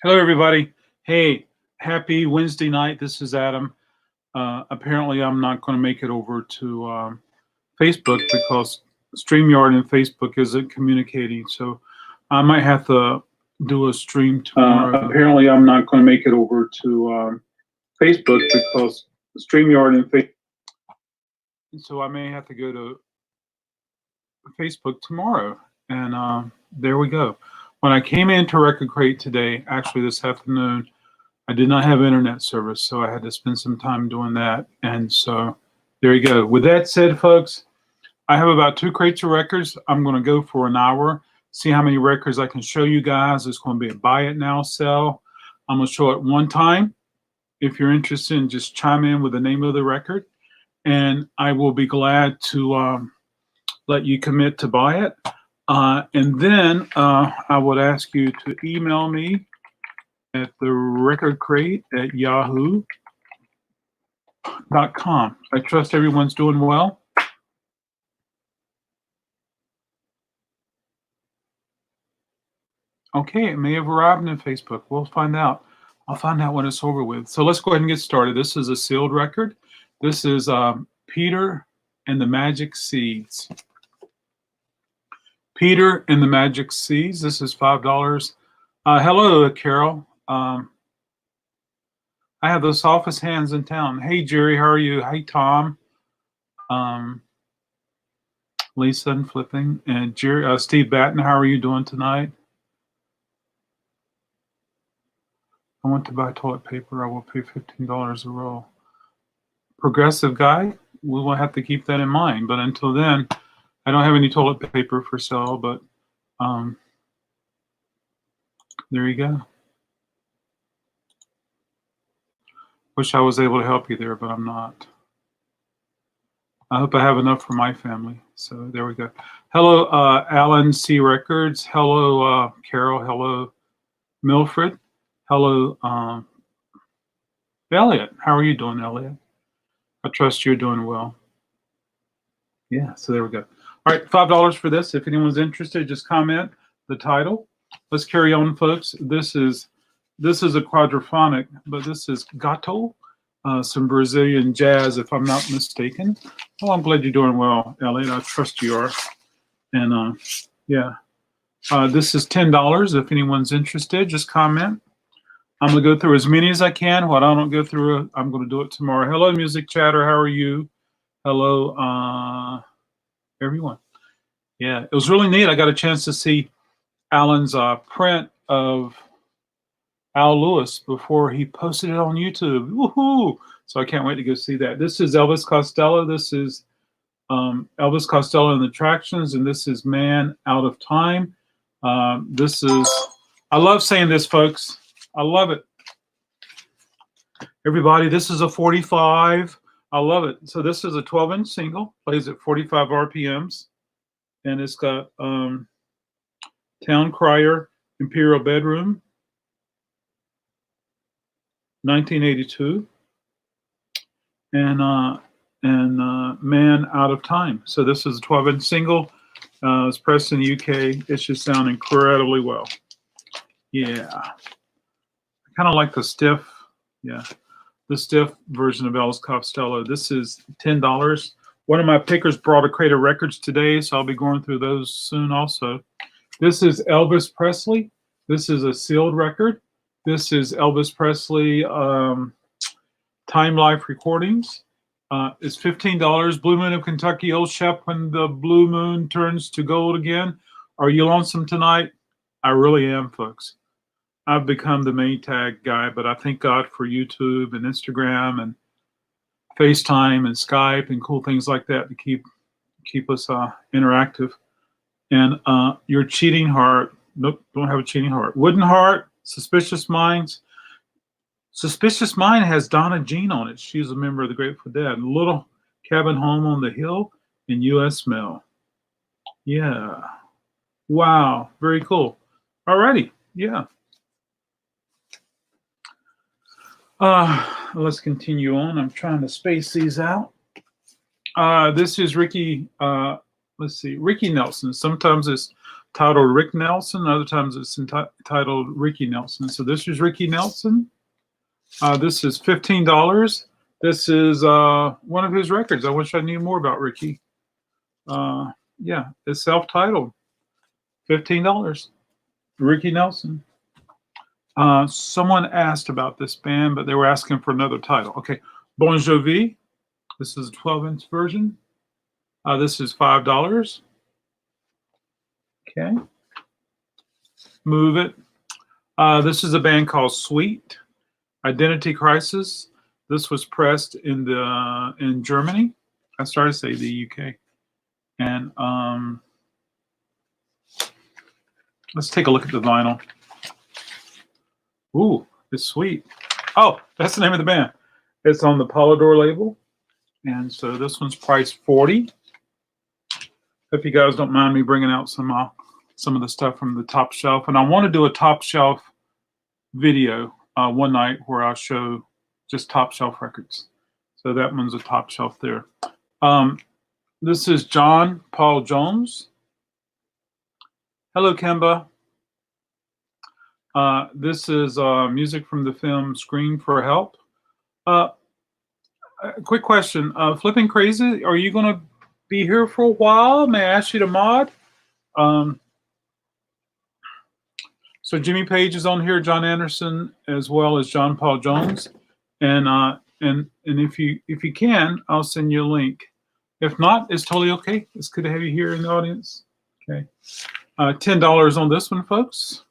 Hello, everybody. Hey, happy Wednesday night. This is Adam. Apparently, I'm not going to make it over to Facebook because StreamYard and Facebook isn't communicating. So I might have to do a stream tomorrow. Apparently, I'm not going to make it over to Facebook because StreamYard and Facebook. So I may have to go to Facebook tomorrow. And there we go. When I came into Record Crate today, actually this afternoon, I did not have internet service, so I had to spend some time doing that. And so there you go. With that said, folks, I have about 2 crates of records. I'm going to go for an hour, see how many records I can show you guys. It's going to be a buy it now sell. I'm going to show it one time. If you're interested, just chime in with the name of the record, and I will be glad to let you commit to buy it. And then I would ask you to email me at therecordcrate@yahoo.com. I trust everyone's doing well. Okay, it may have arrived in Facebook. We'll find out. I'll find out when it's over with. So let's go ahead and get started. This is a sealed record. This is Peter and the Magic Seeds. Peter and the Magic Seeds. This is $5. Hello, Carol. I have the softest hands in town. Hey, Jerry, how are you? Hey, Tom. Lisa and Flipping. And Jerry, Steve Batten, how are you doing tonight? I want to buy toilet paper. I will pay $15 a roll. Progressive guy, we will have to keep that in mind. But until then, I don't have any toilet paper for sale, but there you go. Wish I was able to help you there, but I'm not. I hope I have enough for my family. So there we go. Hello, Alan C. Records. Hello, Carol. Hello, Milfred. Hello, Elliot. How are you doing, Elliot? I trust you're doing well. Yeah, so there we go. All right, $5 for this. If anyone's interested, just comment the title. Let's carry on, folks. This is a quadraphonic, but this is gato, some Brazilian jazz, if I'm not mistaken. Oh, I'm glad you're doing well, Elliot. I trust you are. And yeah, this is $10. If anyone's interested, just comment. I'm going to go through as many as I can. What I don't go through, I'm going to do it tomorrow. Hello, Music Chatter. How are you? Hello, everyone. Yeah, it was really neat. I got a chance to see Alan's print of Al Lewis before he posted it on YouTube. Woohoo! So I can't wait to go see that. This is Elvis Costello. This is Elvis Costello and the Attractions, and this is Man Out of Time. This is, I love saying this, folks. I love it. Everybody, this is a 45. I love it. So this is a 12-inch single, plays at 45 RPMs, and it's got Town Crier, Imperial Bedroom, 1982, and Man Out of Time. So this is a 12-inch single. It's pressed in the UK. It should sound incredibly well. Yeah. I kind of like the stiff, yeah, the stiff version of Elvis Costello. This is $10. One of my pickers brought a crate of records today, so I'll be going through those soon also. This is Elvis Presley. This is a sealed record. This is Elvis Presley Time Life Recordings. It's $15. Blue Moon of Kentucky, Old Shep, When the Blue Moon Turns to Gold Again. Are you lonesome tonight? I really am, folks. I've become the main tag guy, but I thank God for YouTube and Instagram and FaceTime and Skype and cool things like that to keep us interactive. And Your Cheating Heart. Nope, don't have a cheating heart. Wooden Heart, Suspicious Minds. Suspicious Mind has Donna Jean on it. She's a member of the Grateful Dead. Little Cabin Home on the Hill and U.S. Mail. Yeah. Wow. Very cool. Alrighty. Yeah. Let's continue on. I'm trying to space these out. This is Ricky. Let's see, Ricky Nelson. Sometimes it's titled Rick Nelson. Other times it's titled Ricky Nelson. So this is Ricky Nelson. This is $15. This is one of his records. I wish I knew more about Ricky. Yeah, it's self-titled. $15. Ricky Nelson. Someone asked about this band, but they were asking for another title. Okay, Bon Jovi. This is a 12-inch version. This is $5. Okay. Move It. This is a band called Sweet. Identity Crisis. This was pressed in Germany. I started to say the UK. And let's take a look at the vinyl. Ooh, it's sweet. Oh, that's the name of the band. It's on the Polydor label. And so this one's priced $40. Hope you guys don't mind me bringing out some of the stuff from the top shelf. And I want to do a top shelf video one night where I'll show just top shelf records. So that one's a top shelf there. This is John Paul Jones. Hello, Kemba. This is music from the film Scream for Help. A quick question. Flipping Crazy, are you going to be here for a while? May I ask you to mod? So Jimmy Page is on here, John Anderson, as well as John Paul Jones. And if you can, I'll send you a link. If not, it's totally okay. It's good to have you here in the audience. Okay. $10 on this one, folks.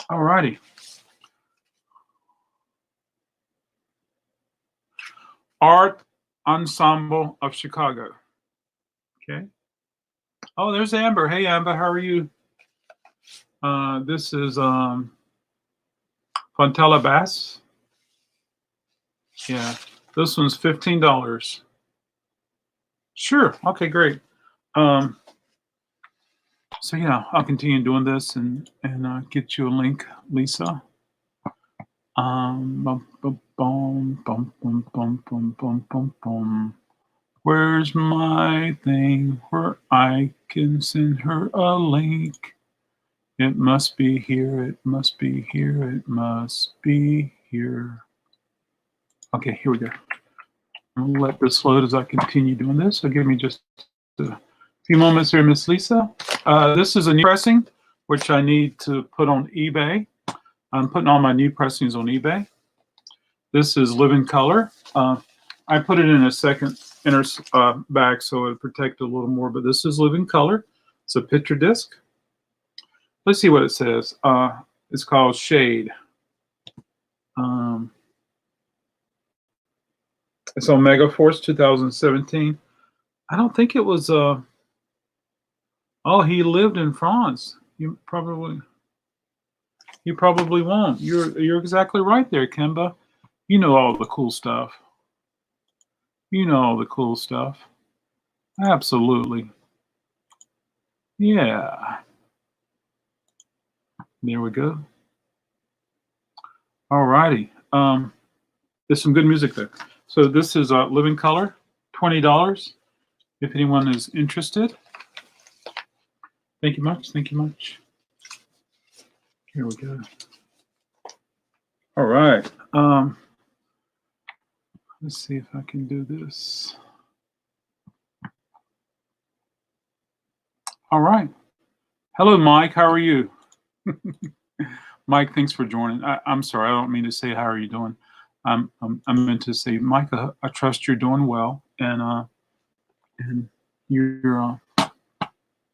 All righty. Art Ensemble of Chicago. Okay. Oh, there's Amber. Hey, Amber, how are you? This is Fontella Bass. Yeah, this one's $15. Sure. Okay, great. So yeah, I'll continue doing this and get you a link, Lisa. Where's my thing where I can send her a link? It must be here. It must be here. It must be here. Okay, here we go. I'll let this load as I continue doing this. So give me just a few moments here, Miss Lisa. This is a new pressing, which I need to put on eBay. I'm putting all my new pressings on eBay. This is Living Color. I put it in a second inner bag so it protect a little more, but this is Living Color. It's a picture disc. Let's see what it says. It's called Shade. It's on Megaforce 2017. I don't think it was. Oh, he lived in France. You probably won't. You're exactly right there, Kemba. You know all the cool stuff. You know all the cool stuff. Absolutely. Yeah. There we go. All righty. There's some good music there. So this is Living Color, $20. If anyone is interested. Thank you much. Thank you much. Here we go. All right. Let's see if I can do this. All right. Hello, Mike. How are you? Mike, thanks for joining. I'm sorry. I don't mean to say how are you doing. I meant to say, Mike, I trust you're doing well, and you're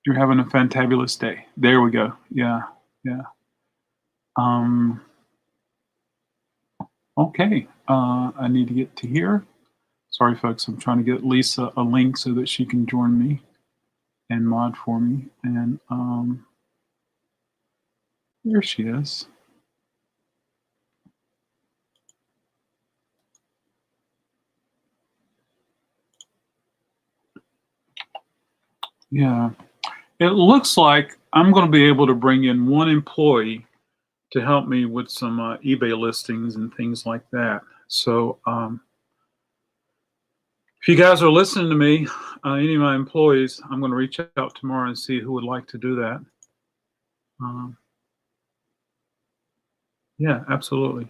having a fantabulous day. There we go. Yeah, yeah. Okay. I need to get to here. Sorry, folks. I'm trying to get Lisa a link so that she can join me and mod for me. And there she is. Yeah. It looks like I'm going to be able to bring in one employee to help me with some eBay listings and things like that. So If you guys are listening to me, any of my employees, I'm going to reach out tomorrow and see who would like to do that. Yeah, absolutely.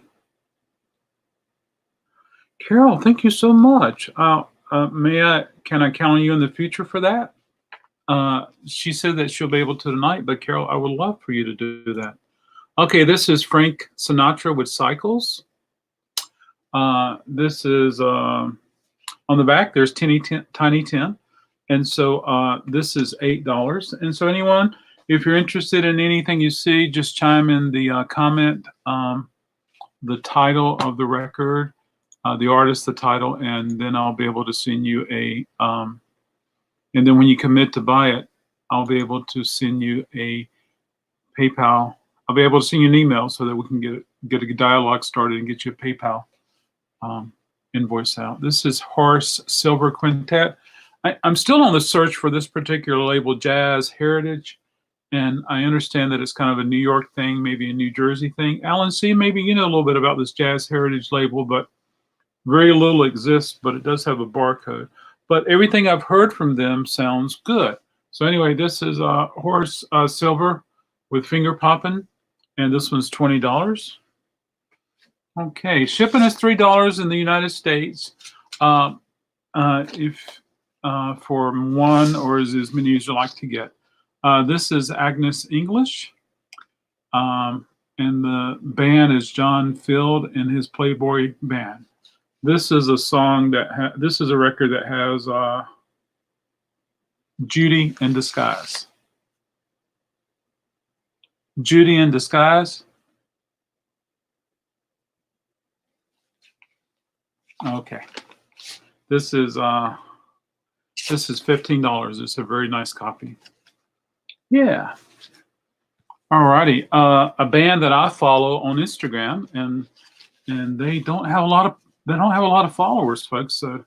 Carol, thank you so much. Can I count on you in the future for that? She said that she'll be able to tonight, but Carol, I would love for you to do that. Okay, this is Frank Sinatra with Cycles. This is on the back. There's Tiny Tin, and so this is $8. And so anyone, if you're interested in anything you see, just chime in the comment the title of the record, the artist, the title, and then I'll be able to send you a. And then when you commit to buy it, I'll be able to send you a PayPal. I'll be able to send you an email so that we can get a dialogue started and get you a PayPal invoice out. This is Horace Silver Quintet. I'm still on the search for this particular label, Jazz Heritage, and I understand that it's kind of a New York thing, maybe a New Jersey thing. Alan C., maybe you know a little bit about this Jazz Heritage label, but very little exists, but it does have a barcode. But everything I've heard from them sounds good. So anyway, this is Horace Silver with Finger Poppin', and this one's $20. Okay, shipping is $3 in the United States. If for one or as many as you like to get. This is Agnes English, and the band is John Field and his Playboy Band. This is a song that this is a record that has Judy in Disguise. Judy in Disguise. Okay, this is $15. It's a very nice copy. Yeah. Alrighty. A band that I follow on Instagram, and they don't have a lot of followers, folks. So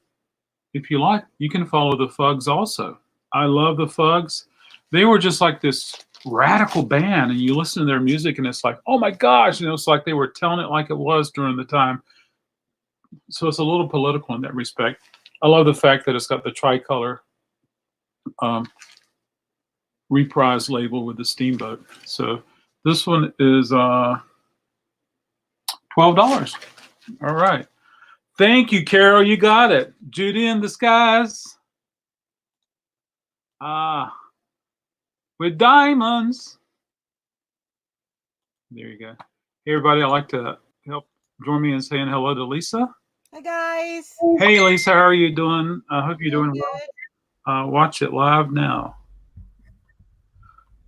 if you like, you can follow the Fugs also. I love the Fugs. They were just like this radical band, and you listen to their music, and it's like, oh my gosh, it's like they were telling it like it was during the time. So it's a little political in that respect. I love the fact that it's got the tricolor Reprise label with the steamboat. So this one is $12. All right. Thank you, Carol. You got it. Judy in Disguise. With diamonds. There you go. Hey, everybody. I'd like to help join me in saying hello to Lisa. Hi, guys. Hey, Lisa. How are you doing? I hope you're doing well. Watch it live now.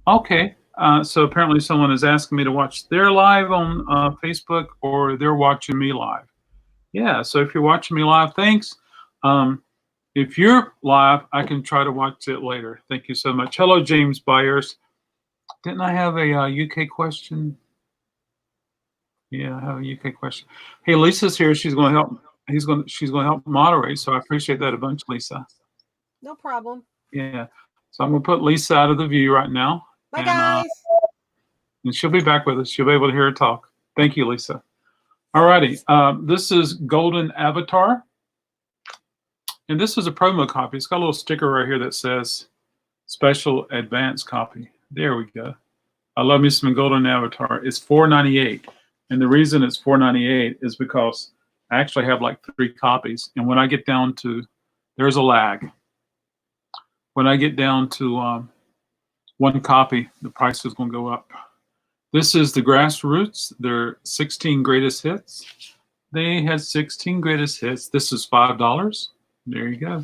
Okay. So apparently someone is asking me to watch their live on Facebook, or they're watching me live. Yeah. So if you're watching me live, thanks. If you're live, I can try to watch it later. Thank you so much. Hello, James Byers. Didn't I have a UK question? Yeah, I have a UK question. Hey, Lisa's here. She's going to help. She's going to help moderate. So I appreciate that a bunch, Lisa. No problem. Yeah. So I'm going to put Lisa out of the view right now. Bye, guys. And she'll be back with us. She'll be able to hear her talk. Thank you, Lisa. All righty. This is Golden Avatar. And this is a promo copy. It's got a little sticker right here that says special advance copy. There we go. I love me some Golden Avatar. It's $4.98. And the reason it's $4.98 is because I actually have like 3 copies. And when I get down to, there's a lag. When I get down to 1 copy, the price is going to go up. This is the Grassroots. Their 16 greatest hits. They had 16 greatest hits. This is $5. There you go.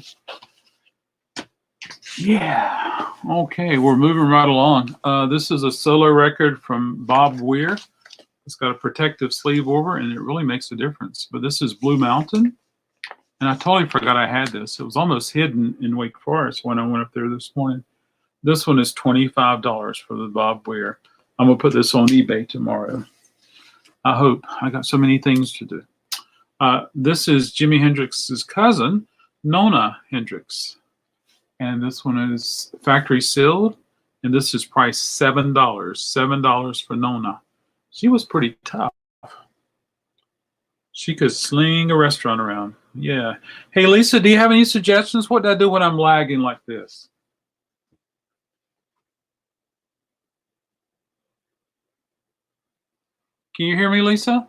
Yeah. Okay, we're moving right along. This is a solo record from Bob Weir. It's got a protective sleeve over, and it really makes a difference. But this is Blue Mountain. And I totally forgot I had this. It was almost hidden in Wake Forest when I went up there this morning. This one is $25 for the Bob Weir. I'm going to put this on eBay tomorrow. I hope. I got so many things to do. This is Jimi Hendrix's cousin, Nona Hendrix. And this one is factory sealed. And this is priced $7. $7 for Nona. She was pretty tough. She could sling a restaurant around. Yeah. Hey, Lisa, do you have any suggestions? What do I do when I'm lagging like this? Can you hear me, Lisa?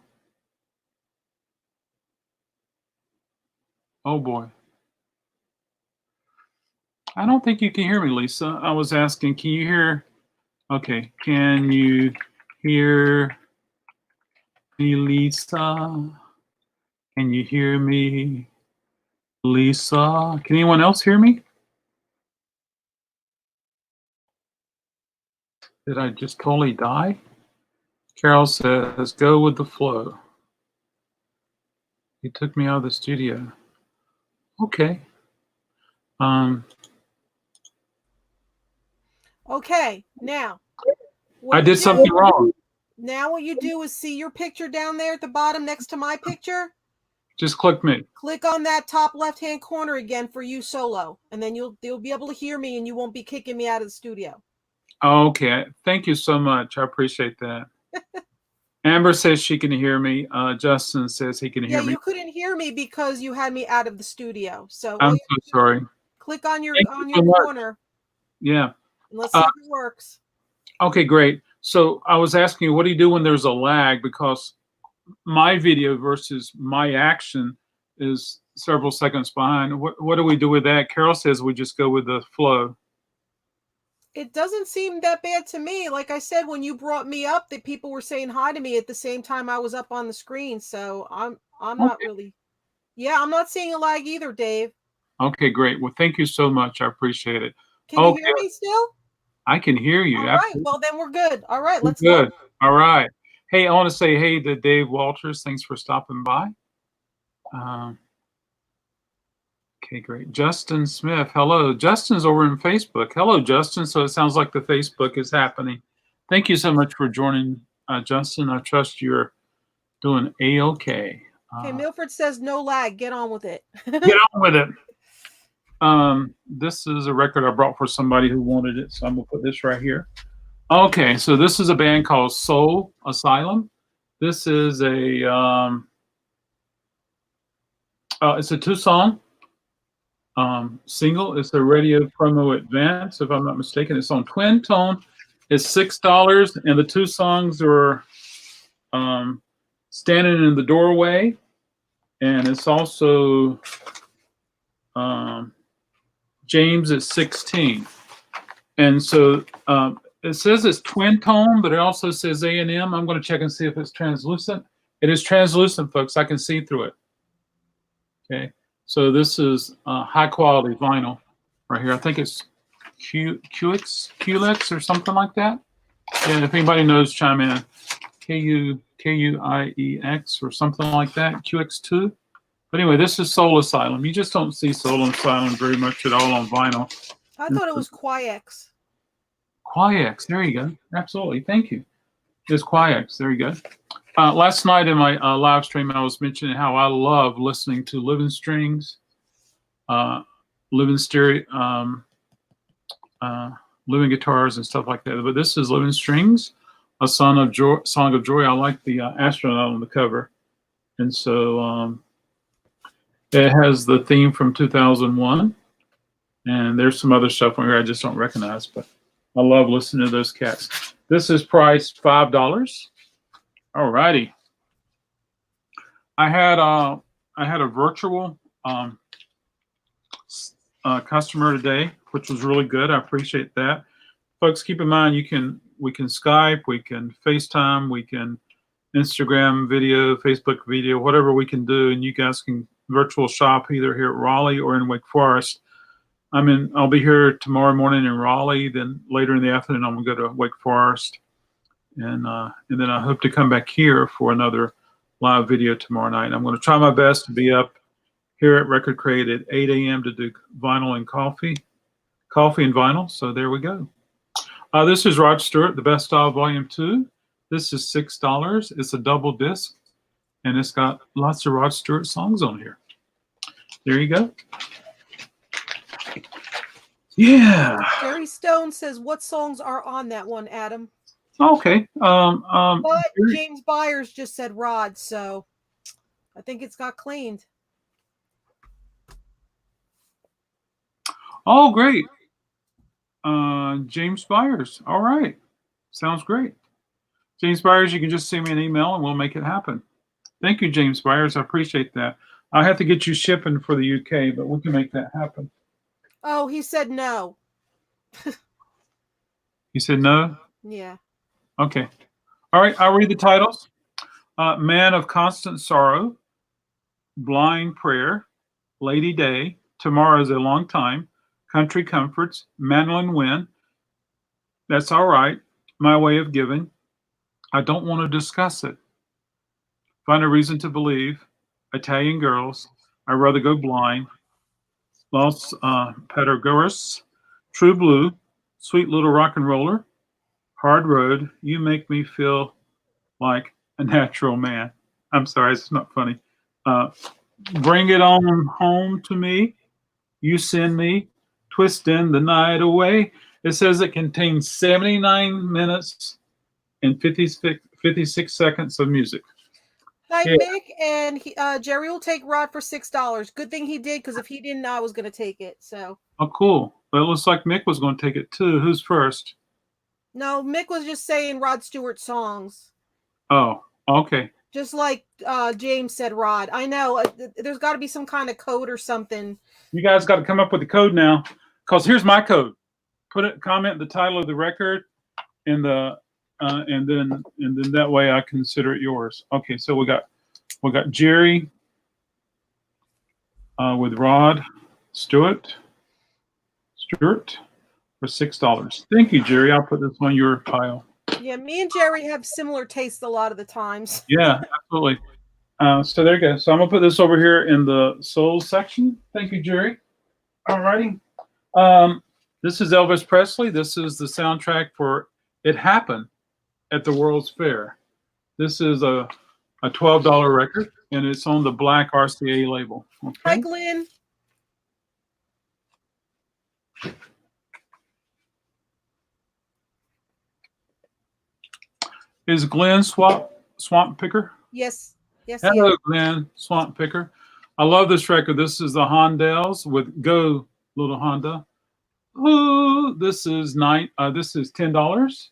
Oh boy. I don't think you can hear me, Lisa. I was asking, can you hear? Okay. Can you hear me, Lisa? Can you hear me, Lisa? Can anyone else hear me? Did I just totally die? Carol says, go with the flow. He took me out of the studio. Okay. Okay, now. I did something wrong. Now what you do is see your picture down there at the bottom next to my picture. Just click me. Click on that top left-hand corner again for you solo, and then you'll be able to hear me, and you won't be kicking me out of the studio. Okay. Thank you so much. I appreciate that. Amber says she can hear me. Justin says he can Yeah, hear me. you couldn't hear me because you had me out of the studio. So I'm so sorry. click on your Thank you so much. corner. Yeah. And let's see if it works. Okay, great. So I was asking you, what do you do when there's a lag? Because my video versus my action is several seconds behind. What do we do with that? Carol says we just go with the flow. It doesn't seem that bad to me. Like I said, when you brought me up, that people were saying hi to me at the same time I was up on the screen. So I'm not really. Yeah, I'm not seeing a lag either, Dave. Okay, great. Well, thank you so much. I appreciate it. Can you hear me still? I can hear you. All right. Well, then we're good. All right, let's good. go. All right. Hey, I want to say hey to Dave Walters. Thanks for stopping by. Okay, great. Justin Smith. Hello. Justin's over in Facebook. Hello, Justin. So it sounds like the Facebook is happening. Thank you so much for joining, Justin. I trust you're doing A-okay. Okay, Milford says no lag. Get on with it. Get on with it. This is a record I brought for somebody who wanted it, so I'm gonna put this right here. Okay, so this is a band called Soul Asylum. This is a it's a 2-song single. It's the Radio Promo Advance, if I'm not mistaken. It's on Twin Tone. It's $6, and the 2 songs are Standing in the Doorway, and it's also James is 16. And so it says it's twin tone, but it also says A&M. I'm going to check and see if it's translucent. It is translucent, folks. I can see through it. Okay. So this is high quality vinyl right here. I think it's QX or something like that. And if anybody knows, chime in. KUIEX or something like that. QX2. But anyway, this is Soul Asylum. You just don't see Soul Asylum very much at all on vinyl. I thought it was Quiex. Quiex, there you go. Absolutely, thank you. It's Quiex, there you go. Last night in my live stream, I was mentioning how I love listening to Living Strings, Living Stereo, Living Guitars and stuff like that. But this is Living Strings, a Song of Joy. I like the astronaut on the cover. And so it has the theme from 2001. And there's some other stuff on here I just don't recognize, but I love listening to those cats. This is priced $5. All righty. I had a virtual customer today, which was really good. I appreciate that. Folks, keep in mind we can Skype, we can FaceTime, we can Instagram video, Facebook video, whatever we can do, and you guys can virtual shop either here at Raleigh or in Wake Forest. I'll be here tomorrow morning in Raleigh. Then later in the afternoon, I'm gonna go to Wake Forest, and then I hope to come back here for another live video tomorrow night. I'm going to try my best to be up here at Record Crate at 8 a.m. to do vinyl and coffee and vinyl. So there we go. This is Rod Stewart, The Best of Volume 2. This is $6. It's a double disc, and it's got lots of Rod Stewart songs on here. There you go. Yeah. Jerry Stone says, what songs are on that one, Adam? Okay. But James Byers just said Rod, so I think it's got cleaned. Oh, great. James Byers. All right. Sounds great. James Byers, you can just send me an email and we'll make it happen. Thank you, James Byers. I appreciate that. I have to get you shipping for the UK, but we can make that happen. Oh, he said no. You said no? Yeah. Okay. All right. I'll read the titles. Man of Constant Sorrow, Blind Prayer, Lady Day, Tomorrow's a Long Time, Country Comforts, Mandolin Wind, That's All Right, My Way of Giving, I Don't Want to Discuss It, Find a Reason to Believe, Italian Girls, I'd Rather Go Blind, Los Pedregosos, True Blue, Sweet Little Rock and Roller, Hard Road, You Make Me Feel Like a Natural Man. I'm sorry, it's not funny. Bring It On Home to Me, You Send Me, Twisting the Night Away. It says it contains 79 minutes and 56 seconds of music. Hi, Yeah. Mick, and Jerry will take Rod for $6. Good thing he did, because if he didn't, I was going to take it. So. Oh, cool. But it looks like Mick was going to take it too. Who's first? No, Mick was just saying Rod Stewart songs. Oh, okay. Just like James said, Rod. I know. There's got to be some kind of code or something. You guys got to come up with the code now, because here's my code. Comment the title of the record, and then that way I consider it yours. Okay, so we got Jerry with Rod Stewart for $6. Thank you, Jerry. I'll put this on your pile. Yeah, me and Jerry have similar tastes a lot of the times. Yeah, absolutely. So there you go. So I'm gonna put this over here in the soul section. Thank you, Jerry. All righty. This is Elvis Presley. This is the soundtrack for It Happened at the World's Fair. This is a $12 record, and it's on the black RCA label. Okay? Hi, Glenn. Is Glenn Swamp Picker? Yes. Yes. Hello, Yes. Glenn Swamp Picker. I love this record. This is the Hondells with Go Little Honda. Ooh, this is $10. $10.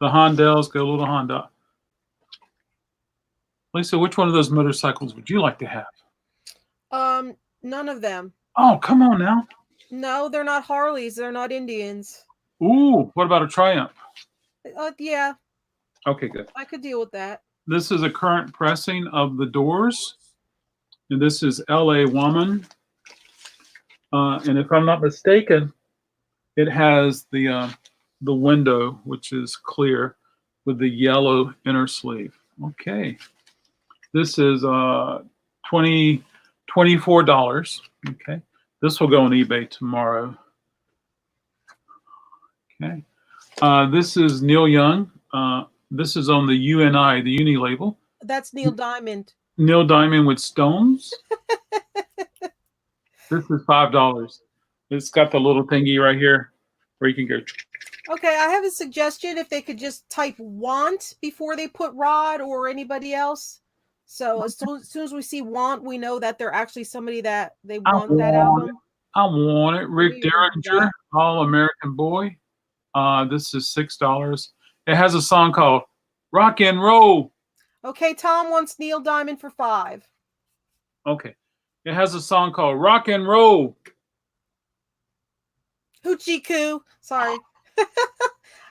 The Hondells, Go Little Honda. Lisa, which one of those motorcycles would you like to have? None of them. Oh, come on now. No, they're not Harleys. They're not Indians. Ooh, what about a Triumph? Yeah. Okay, good. I could deal with that. This is a current pressing of The Doors, and this is L.A. Woman. And if I'm not mistaken, it has the window, which is clear, with the yellow inner sleeve. Okay. This is $24. Okay. This will go on eBay tomorrow. Okay. This is Neil Young. This is on the UNI, the Uni label. That's Neil Diamond. Neil Diamond with Stones. This is $5. It's got the little thingy right here where you can go. Okay, I have a suggestion. If they could just type "want" before they put Rod or anybody else. So as soon as we see "want," we know that they're actually somebody that they want that album. I want it. Rick We want Derringer, that. All American Boy. This is $6. It has a song called Rock and Roll. Okay, Tom wants Neil Diamond for $5. Okay. It has a song called Rock and Roll. Hoochie Coo. Sorry.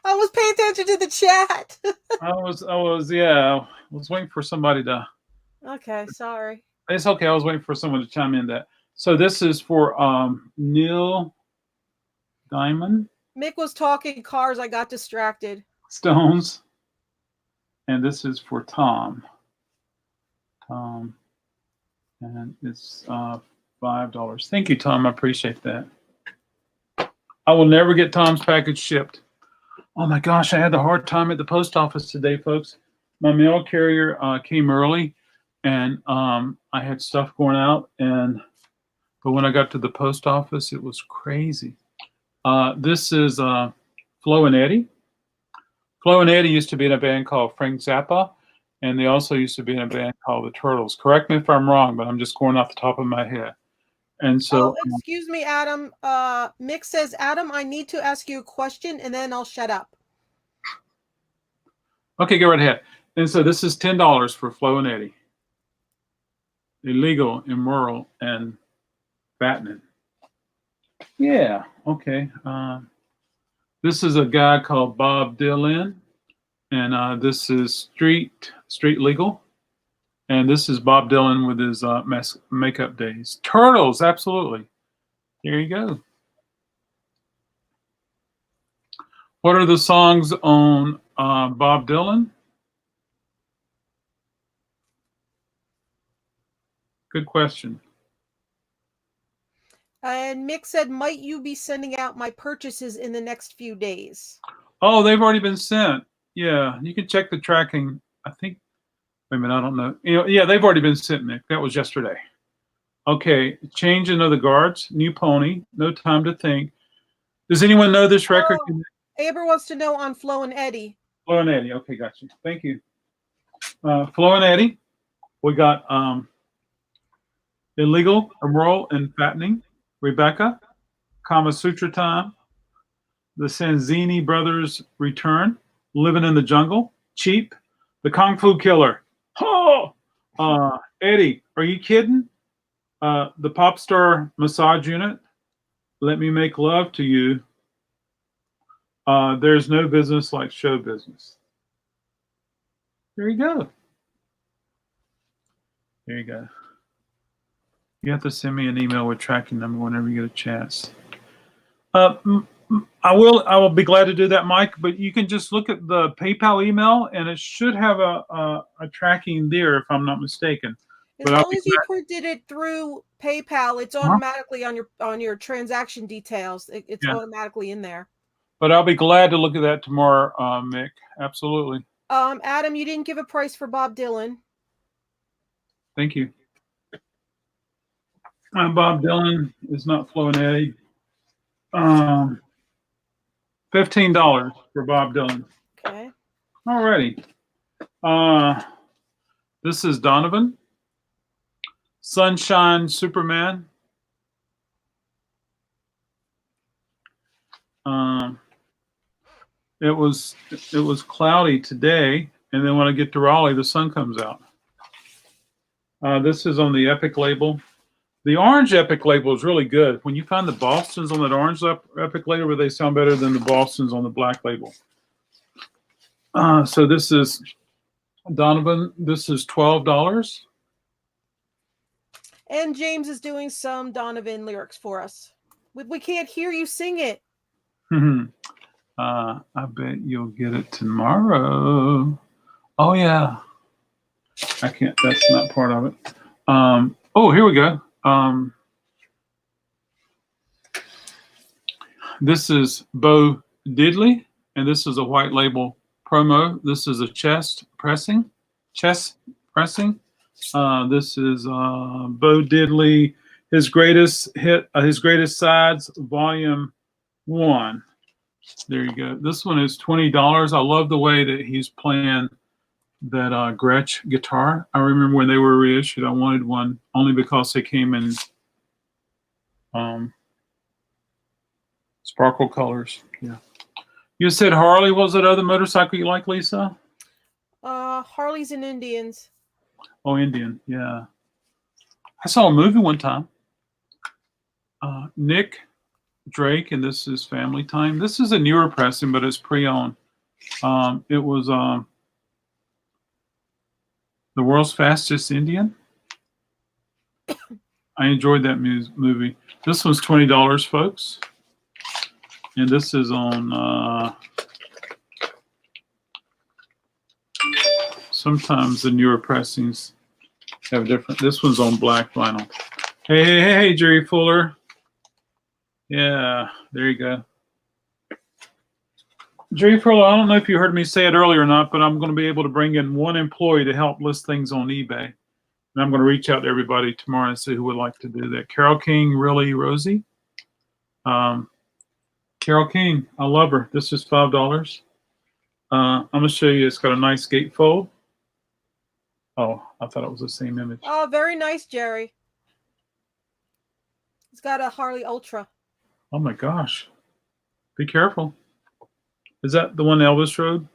I was paying attention to the chat. I was waiting for somebody to. Okay, sorry. It's okay. I was waiting for someone to chime in that. So this is for Neil Diamond. Mick was talking cars. I got distracted. Stones. And this is for Tom. And it's $5. Thank you, Tom. I appreciate that. I will never get Tom's package shipped. Oh my gosh, I had a hard time at the post office today, folks. My mail carrier came early, and I had stuff going out. But when I got to the post office, it was crazy. This is Flo and Eddie. Flo and Eddie used to be in a band called Frank Zappa, and they also used to be in a band called the Turtles. Correct me if I'm wrong, but I'm just going off the top of my head. And so, excuse me, Adam. Mick says, Adam, I need to ask you a question and then I'll shut up. okay, go right ahead. And so this is $10 for Flo and Eddie. Illegal, immoral, and fattening. Yeah, okay. This is a guy called Bob Dylan, and this is Street Legal. And this is Bob Dylan with his makeup days. Turtles, absolutely. There you go. What are the songs on Bob Dylan? Good question. And Mick said, might you be sending out my purchases in the next few days? Oh, they've already been sent. Yeah, you can check the tracking. I think, wait a minute, I don't know. Yeah, they've already been sent, Mick. That was yesterday. Okay, Changing of the Guards, New Pony, No Time to Think. Does anyone know this record? Oh, Aber wants to know on Flo and Eddie. Flo and Eddie. Okay, got you. Thank you. Flo and Eddie. We got Illegal, Immoral, and Fattening. Rebecca. Kama Sutra Time. The Sanzini Brothers Return. Living in the Jungle. Cheap. The Kung Fu Killer. Oh! Eddie, are you kidding? The Pop Star Massage Unit. Let Me Make Love to You. There's no business like show business. There you go. There you go. You have to send me an email with tracking number whenever you get a chance. I will be glad to do that, Mike, but you can just look at the PayPal email and it should have a tracking there if I'm not mistaken. As long as you printed it through PayPal, it's automatically on your transaction details. It's automatically in there. But I'll be glad to look at that tomorrow, Mick. Absolutely. Adam, you didn't give a price for Bob Dylan. Thank you. Bob Dylan is not Flo and Eddie. $15 for Bob Dylan. Okay. Alrighty. This is Donovan. Sunshine Superman. It was cloudy today, and then when I get to Raleigh, the sun comes out. This is on the Epic label. The orange Epic label is really good. When you find the Bostons on that orange Epic label, they sound better than the Bostons on the black label. So this is Donovan. This is $12. And James is doing some Donovan lyrics for us. We can't hear you sing it. I bet you'll get it tomorrow. Oh, yeah. I can't. That's not part of it. Oh, here we go. This is Bo Diddley, and this is a white label promo. This is a chest pressing. This is Bo Diddley, his greatest hit, his greatest sides, volume 1. There you go. This one is $20. I love the way that he's playing that Gretsch guitar. I remember when they were reissued, I wanted one only because they came in sparkle colors. Yeah. You said Harley. What was that other motorcycle you like, Lisa? Harleys and Indians. Oh, Indian. Yeah. I saw a movie one time. Nick Drake, and this is Family Time. This is a newer pressing, but it's pre-owned. It was The World's Fastest Indian. I enjoyed that movie. This one's $20, folks. And this is on, sometimes the newer pressings have different. This one's on black vinyl. Hey, Jerry Fuller. Yeah, there you go. Jerry Fuller, I don't know if you heard me say it earlier or not, but I'm going to be able to bring in one employee to help list things on eBay. And I'm going to reach out to everybody tomorrow and see who would like to do that. Carol King, really, Rosie? Carol King, I love her. This is $5. I'm going to show you. It's got a nice gatefold. Oh, I thought it was the same image. Oh, very nice, Jerry. He's got a Harley Ultra. Oh my gosh. Be careful. Is that the one Elvis rode?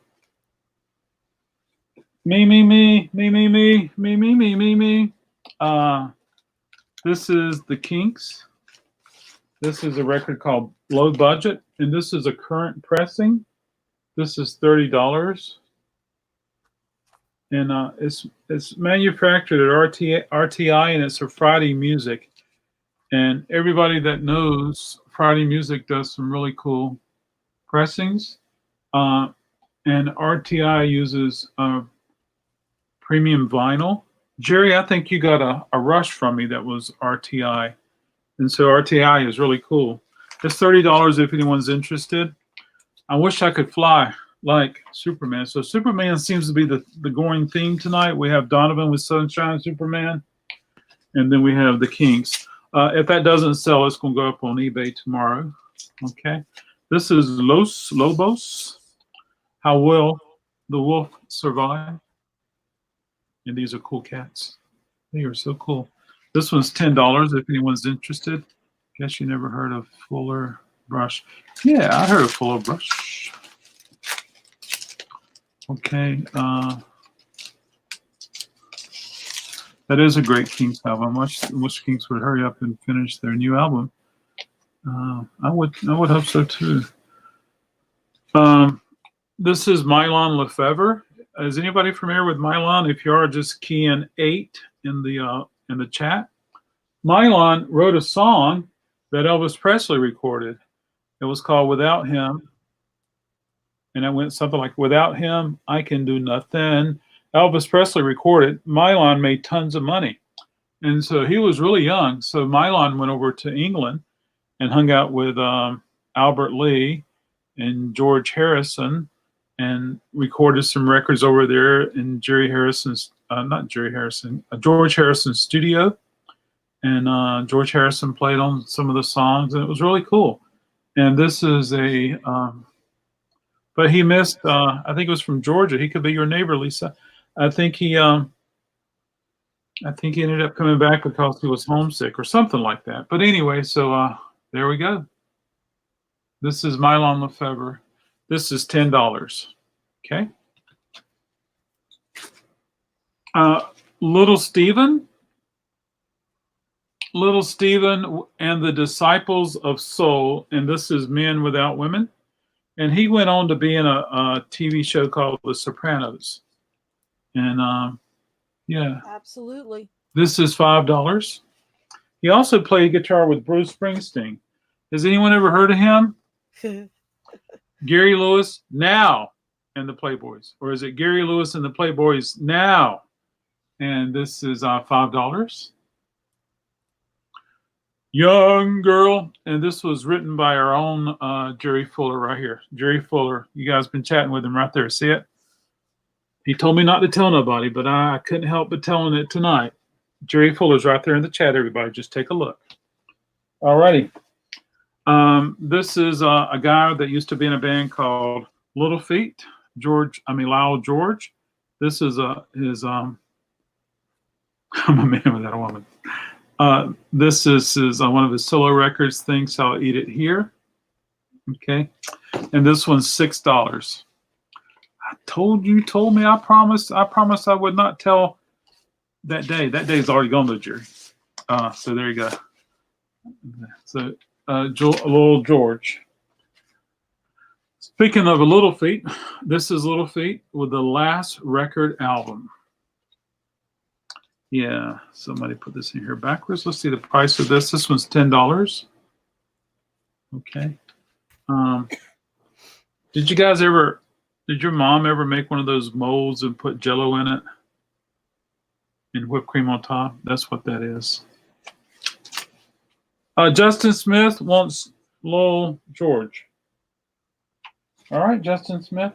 Me, me, me, me, me, me, me, me, me, me, me. This is the Kinks. This is a record called Low Budget, and this is a current pressing. This is $30, and it's manufactured at RTI, and it's a Friday Music. And everybody that knows Friday Music does some really cool pressings. And RTI uses premium vinyl. Jerry, I think you got a rush from me that was RTI. And so RTI is really cool. It's $30 if anyone's interested. I wish I could fly like Superman. So Superman seems to be the going theme tonight. We have Donovan with Sunshine Superman, and then we have the Kinks. If that doesn't sell, it's going to go up on eBay tomorrow. Okay. This is Los Lobos. How will the wolf survive? And these are cool cats. They are so cool. This one's $10 if anyone's interested. Guess you never heard of Fuller Brush. Yeah, I heard of Fuller Brush. Okay. That is a great Kinks album. I wish Kinks would hurry up and finish their new album. I would hope so too. This is Mylon Lefevre. Is anybody familiar with Mylon? If you are, just key in 8 in the chat. Mylon wrote a song that Elvis Presley recorded. It was called Without Him. And it went something like, without him, I can do nothing. Elvis Presley recorded. Mylon made tons of money. And so he was really young. So Mylon went over to England and hung out with Albert Lee and George Harrison and recorded some records over there in George Harrison's studio. And George Harrison played on some of the songs, and it was really cool. And this is but he missed, I think it was from Georgia. He could be your neighbor, Lisa. I think he ended up coming back because he was homesick or something like that. But anyway, so there we go. This is Mylon Lefevre. This is $10. Okay. Little Steven and the Disciples of Soul, and this is Men Without Women. And he went on to be in a TV show called The Sopranos. And yeah. Absolutely. This is $5. He also played guitar with Bruce Springsteen. Has anyone ever heard of him? Gary Lewis Now and the Playboys. Or is it Gary Lewis and the Playboys Now? And this is $5. Young Girl, and this was written by our own Jerry Fuller right here. Jerry Fuller, you guys been chatting with him right there. See it? He told me not to tell nobody, but I couldn't help but telling it tonight. Jerry Fuller's right there in the chat, everybody. Just take a look. All righty. This is a guy that used to be in a band called Little Feat, Lowell George. This is his, I'm a man without a woman. This is one of his solo records, Things I'll Eat It Here. Okay. And this one's $6. Told me, I promised I would not tell that day. That day's already gone though, Jerry. So there you go. So Lowell George. Speaking of a Little Feat, this is Little Feat with the last record album. Yeah, somebody put this in here backwards. Let's see the price of this. This one's $10. Okay. Did your mom ever make one of those molds and put Jell-O in it and whipped cream on top? That's what that is. Justin Smith wants Lowell George. All right, Justin Smith.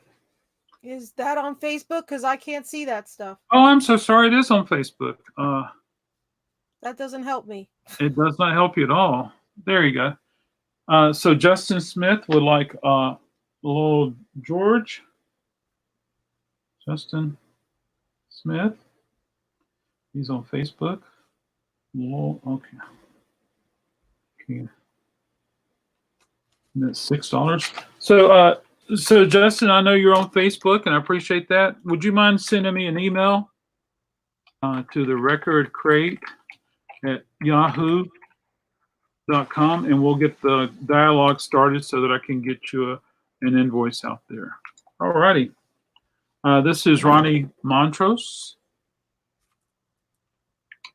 Is that on Facebook? Because I can't see that stuff. Oh, I'm so sorry. It is on Facebook. That doesn't help me. It does not help you at all. There you go. So Justin Smith would like Lowell George. Justin Smith. He's on Facebook. Lowell, okay. Okay. And that's $6. So Justin, I know you're on Facebook, and I appreciate that. Would you mind sending me an email to the record crate at yahoo.com, and we'll get the dialogue started so that I can get you an invoice out there. All righty. This is Ronnie Montrose,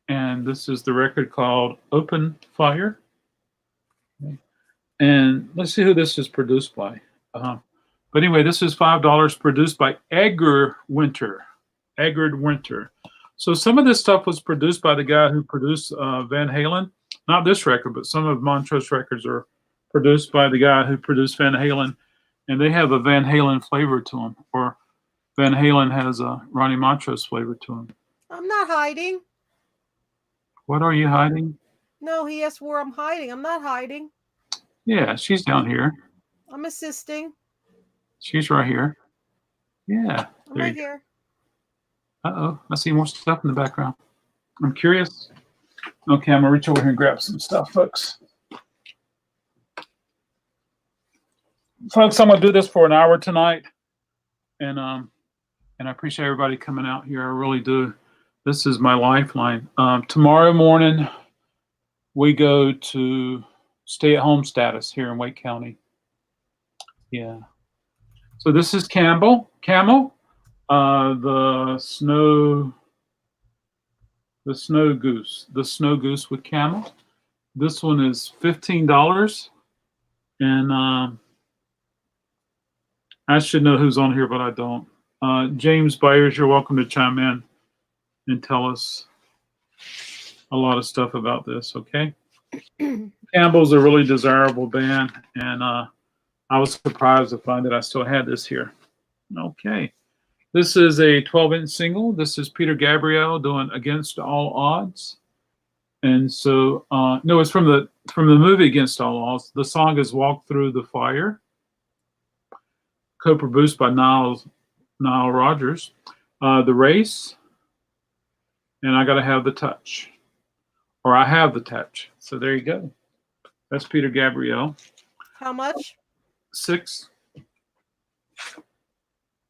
and this is the record called Open Fire. Okay. And let's see who this is produced by. But anyway, this is $5, produced by Edgar Winter. Edgar Winter. So some of this stuff was produced by the guy who produced Van Halen. Not this record, but some of Montrose records are produced by the guy who produced Van Halen, and they have a Van Halen flavor to them, or Van Halen has a Ronnie Montrose flavor to them. I'm not hiding. What are you hiding? No, he asked where I'm hiding. I'm not hiding. Yeah, she's down here. I'm assisting. She's right here. Yeah. I'm right here. Uh-oh, I see more stuff in the background. I'm curious. Okay, I'm gonna reach over here and grab some stuff, folks. Folks, I'm gonna do this for an hour tonight, and I appreciate everybody coming out here. I really do. This is my lifeline. Tomorrow morning, we go to stay-at-home status here in Wake County. Yeah. So this is Camel, the snow goose with Camel. This one is $15, and I should know who's on here, but I don't. James Byers, you're welcome to chime in and tell us a lot of stuff about this. Okay. Campbell's a really desirable band, and I was surprised to find that I still had this here. Okay. This is a 12-inch single. This is Peter Gabriel doing Against All Odds. And so, no, it's from the movie Against All Odds. The song is Walk Through the Fire, co-produced by Nile Rodgers. The Race, and I Gotta Have the Touch, or I Have the Touch. So there you go. That's Peter Gabriel. How much? $6.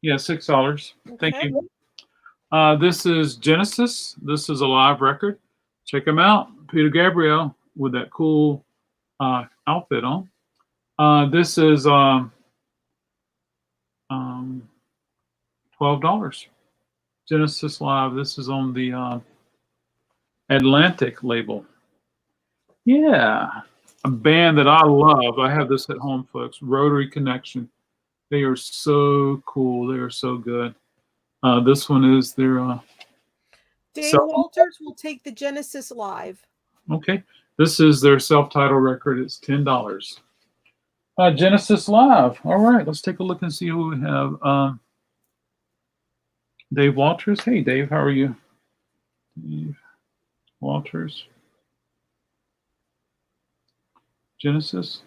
Yeah, $6. Okay. Thank you. This is Genesis. This is a live record. Check him out. Peter Gabriel with that cool outfit on. This is $12. Genesis Live. This is on the Atlantic label. Yeah. A band that I love. I have this at home, folks. Rotary Connection. They are so cool. They are so good. This one is their Dave Walters will take the Genesis Live. Okay. This is their self-titled record. It's $10. Genesis Live. All right. Let's take a look and see who we have. Dave Walters. Hey, Dave. How are you? Dave Walters. Genesis.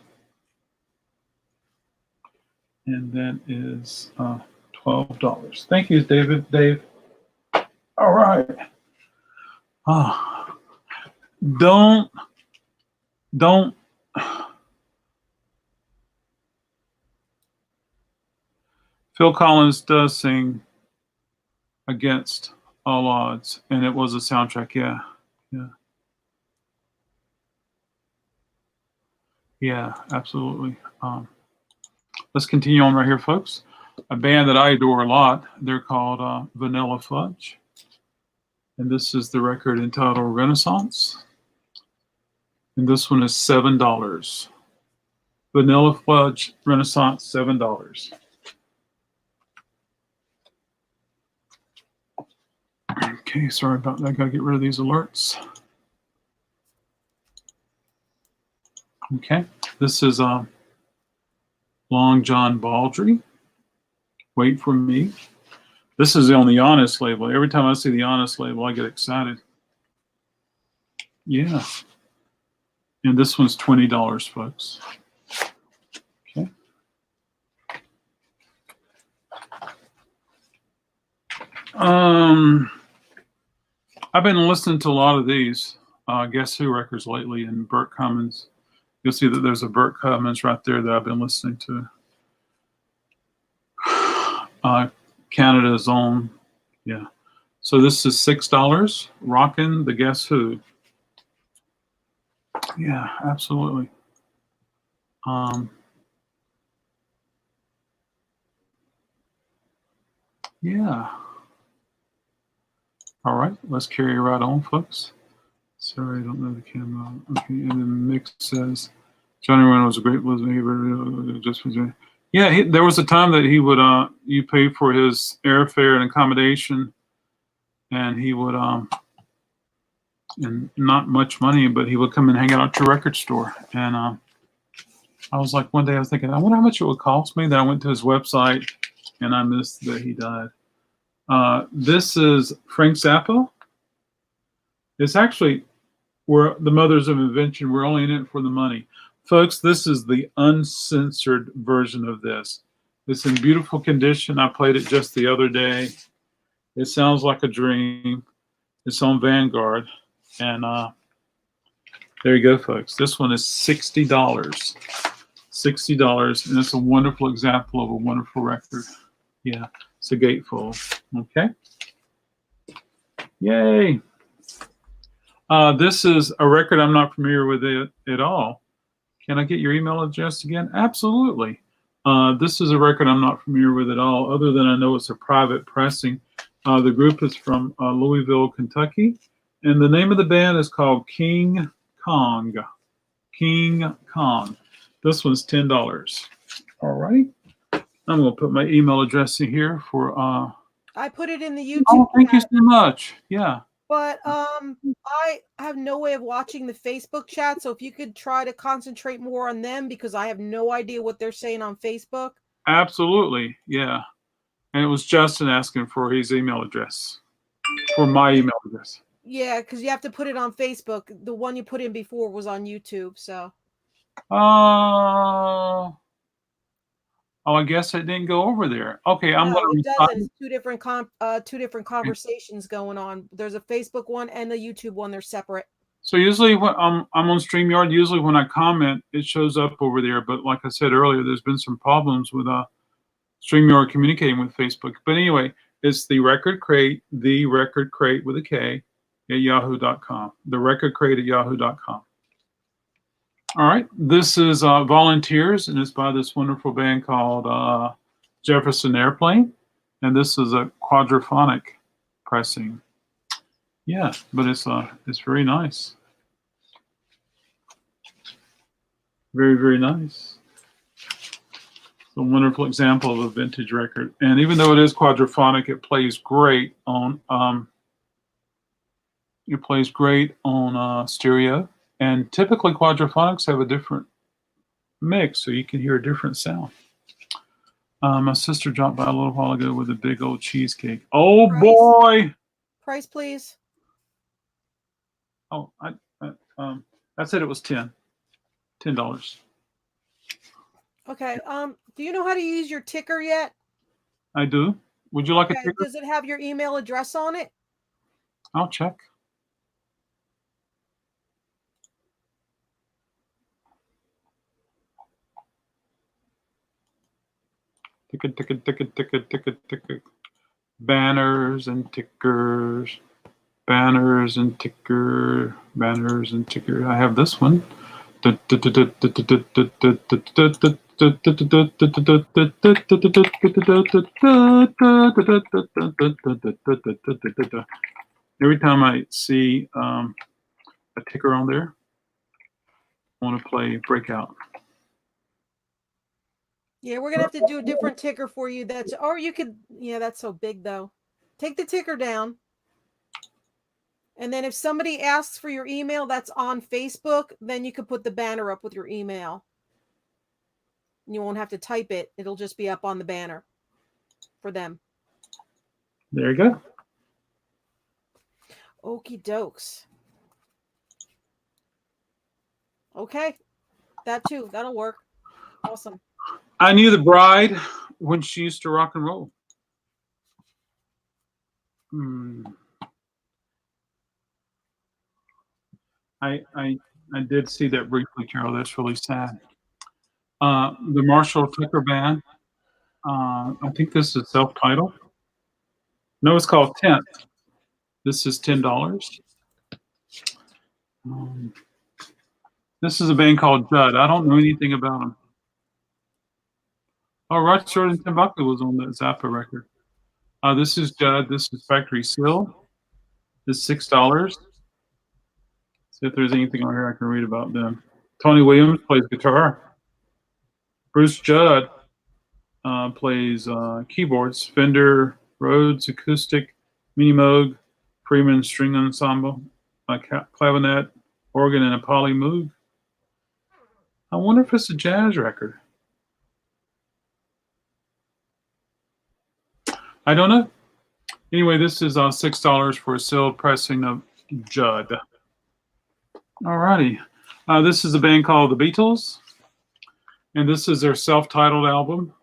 And that is $12. Thank you, Dave. All right. Don't. Phil Collins does sing Against All Odds, and it was a soundtrack. Yeah, absolutely. Let's continue on right here, folks. A band that I adore a lot. They're called Vanilla Fudge. And this is the record entitled Renaissance. And this one is $7. Vanilla Fudge Renaissance, $7. Okay, sorry about that. I gotta get rid of these alerts. Okay, this is Long John Baldry, Wait for Me. This is on the Honest label. Every time I see the Honest label, I get excited. Yeah. And this one's $20, folks. Okay. I've been listening to a lot of these Guess Who records lately, and Burt Cummins You'll see that there's a Burt Cummins right there that I've been listening to. Canada's own. Yeah. So this is $6. Rockin' the Guess Who. Yeah, absolutely. Yeah. All right, let's carry right on, folks. Sorry, I don't know the camera. Okay, and then the mix says Johnny Ryan was a great blues maker. Just for yeah, there was a time that he would you pay for his airfare and accommodation, and he would and not much money, but he would come and hang out at your record store. And I was like, one day I was thinking, I wonder how much it would cost me. Then I went to his website, and I missed that he died. This is Frank Zappa. It's actually, we're the mothers of invention. We're only in it for the money. Folks, this is the uncensored version of this. It's in beautiful condition. I played it just the other day. It sounds like a dream. It's on Vanguard. And there you go, folks. This one is $60. $60. And it's a wonderful example of a wonderful record. Yeah, it's a gatefold. Okay. Yay. This is a record I'm not familiar with it at all. Can I get your email address again? Absolutely. This is a record I'm not familiar with at all, other than I know it's a private pressing. The group is from Louisville, Kentucky, and the name of the band is called King Kong. King Kong. This one's $10. All right. I'm going to put my email address in here for. I put it in the YouTube. Oh, thank you so much. Yeah. But I have no way of watching the Facebook chat, so if you could try to concentrate more on them, because I have no idea what they're saying on Facebook. Absolutely, yeah. And it was Justin asking for his email address, for my email address. Yeah, because you have to put it on Facebook. The one you put in before was on YouTube, so. Oh, I guess I didn't go over there. Okay, I'm No, going it to doesn't. It's two different conversations going on. There's a Facebook one and a YouTube one. They're separate. So usually when I'm on StreamYard, usually when I comment, it shows up over there. But like I said earlier, there's been some problems with StreamYard communicating with Facebook. But anyway, it's the Record Crate with a K at yahoo.com. The Record Crate at yahoo.com. All right, this is Volunteers, and it's by this wonderful band called Jefferson Airplane, and this is a quadraphonic pressing. Yeah, but it's very nice. Very, very nice. It's a wonderful example of a vintage record, and even though it is quadraphonic, it plays great on stereo. And typically quadraphonics have a different mix, so you can hear a different sound. My sister dropped by a little while ago with a big old cheesecake. Oh, Price? boy! Price, please. Oh, I said it was $10. Okay. Do you know how to use your ticker yet? I do. Would you like a ticker? Does it have your email address on it? I'll check. Ticket. Banners and tickers. Banners and ticker. Banners and ticker. I have this one. Every time I see a ticker on there, I want to play Breakout. Yeah, we're gonna have to do a different ticker for you. Or you could, yeah, that's so big though. Take the ticker down. And then if somebody asks for your email that's on Facebook, then you could put the banner up with your email. You won't have to type it. It'll just be up on the banner for them. There you go. Okie dokes. Okay. That too. That'll work. Awesome. I knew the bride when she used to rock and roll. I I did see that briefly, Carol. That's really sad. The Marshall Tucker Band. I think this is self-titled. No, it's called Tent. This is $10. This is a band called Judd. I don't know anything about them. Oh, Rod Stewart and Tim Buckley was on that Zappa record. This is Judd. This is Factory Seal. This is $6. See if there's anything on here I can read about them. Tony Williams plays guitar. Bruce Judd plays keyboards. Fender Rhodes Acoustic, Mini Moog, Freeman String Ensemble, clavinet, organ, and a Poly Moog. I wonder if it's a jazz record. I don't know. Anyway, this is $6 for a sealed pressing of Judd. Alrighty. This is a band called The Beatles, and this is their self-titled album.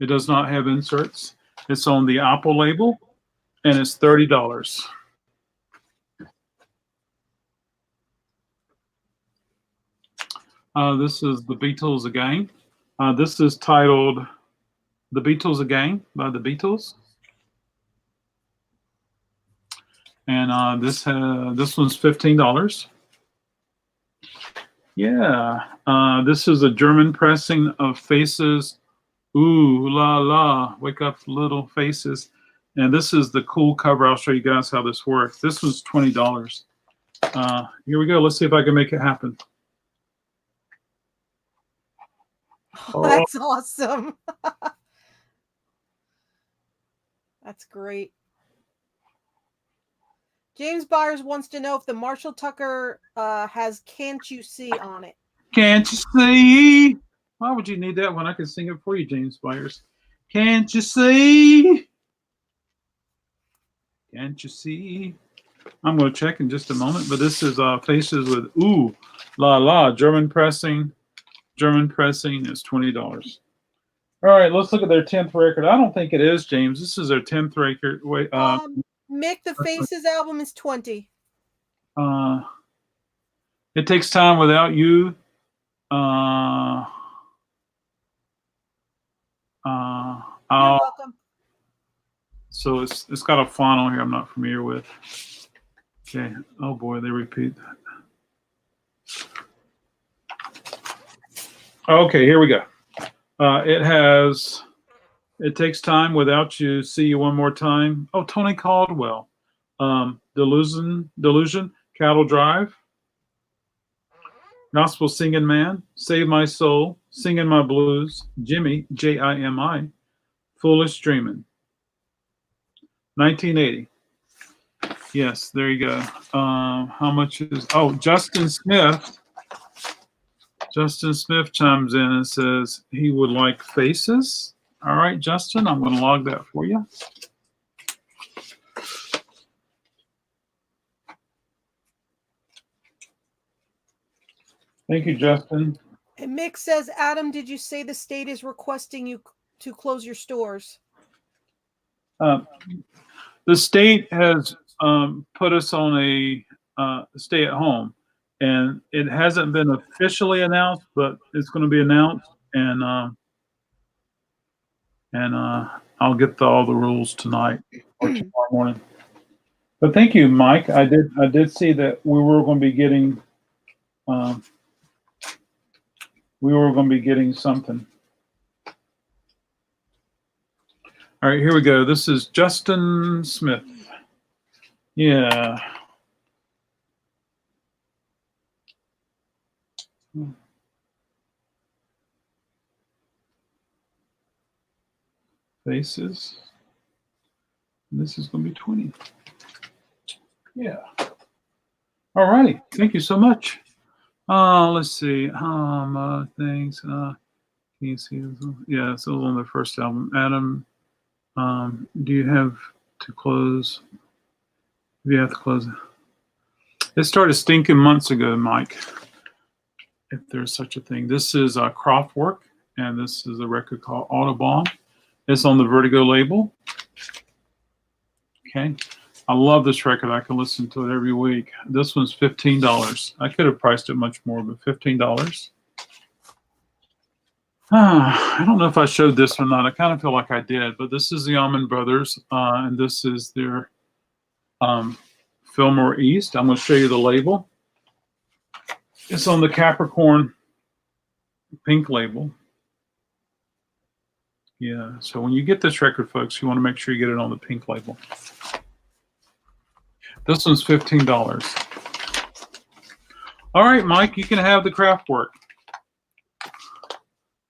It does not have inserts. It's on the Apple label, and it's $30. This is The Beatles Again. This is titled The Beatles Again by The Beatles. And this one's $15. Yeah. This is a German pressing of Faces. Ooh la la, wake up little faces. And this is the cool cover. I'll show you guys how this works. This was $20. Here we go. Let's see if I can make it happen. Oh, that's awesome. That's great. James Byers wants to know if the Marshall Tucker has Can't You See on it. Can't you see? Why would you need that when I can sing it for you, James Byers? Can't you see? Can't you see? I'm going to check in just a moment, but this is Faces with Ooh La La. German pressing. German pressing is $20. All right, let's look at their 10th record. I don't think it is, James. This is their 10th record. Wait, Mick, the Faces album is 20. It Takes Time Without You. You're welcome. So it's got a font on here I'm not familiar with. Okay. Oh boy, they repeat that. Okay, here we go. It has It Takes Time Without You, See You One More Time. Oh, Tony Caldwell. Delusion, Cattle Drive. Gospel Singing Man, Save My Soul, Singing My Blues, Jimmy, Jimi, Foolish Dreamin'. 1980. Yes, there you go. How much is, oh, Justin Smith. Justin Smith chimes in and says he would like Faces. All right, Justin, I'm going to log that for you. Thank you, Justin. And Mick says, Adam, did you say the state is requesting you to close your stores? The state has put us on a stay at home, and it hasn't been officially announced, but it's going to be announced, and I'll get all the rules tonight or tomorrow morning. But thank you, Mike. I did see that we were going to be getting something. All right, here we go. This is Justin Smith. Yeah. Faces. This is going to be 20. Yeah. All righty. Thank you so much. Let's see. Things. Can you see? Yeah, it's on their first album. Adam, do you have to close? You have to close it. It started stinking months ago, Mike. If there's such a thing. This is Kraftwerk, and this is a record called Autobahn. It's on the Vertigo label. Okay. I love this record. I can listen to it every week. This one's $15. I could have priced it much more, but $15. I don't know if I showed this or not. I kind of feel like I did, but this is the Allman Brothers, and this is their Fillmore East. I'm going to show you the label. It's on the Capricorn pink label. Yeah, so when you get this record, folks, you want to make sure you get it on the pink label. This one's $15. All right, Mike, you can have the craft work.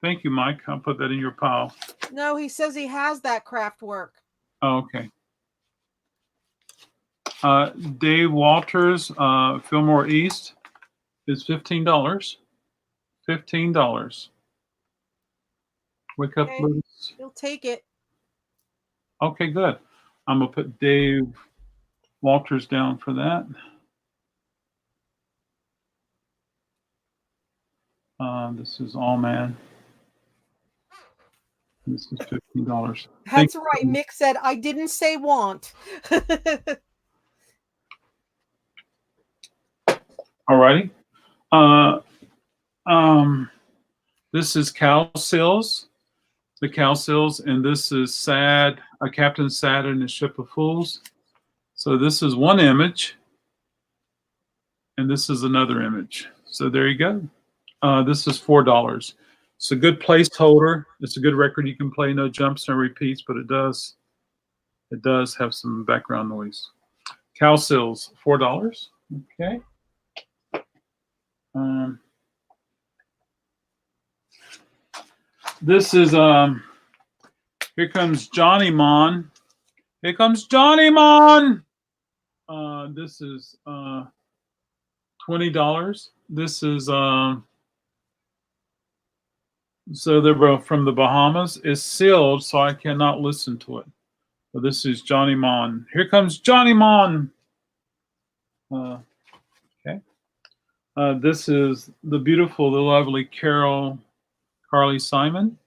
Thank you, Mike. I'll put that in your pile. No, he says he has that craft work. Oh, okay. Dave Walters, Fillmore East is $15. $15. Wake up, Okay. Liz. He'll take it. Okay, good. I'm going to put Dave Walters down for that. This is Allman. This is $15. That's right. Mick said, I didn't say want. All righty. This is Cal Sills, the Cal Sills, and this is Sad, Captain Sad and the Ship of Fools. So this is one image, and this is another image. So there you go. This is $4. It's a good placeholder. It's a good record you can play, no jumps, no repeats, but it does have some background noise. Cal Sills, $4. Okay. This is here comes Johnny Mon. Here comes Johnny Mon. This is $20. This is so they're both from the Bahamas. It's sealed, so I cannot listen to it. But this is Johnny Mon. Here comes Johnny Mon. Okay. This is the beautiful, the lovely Carly Simon.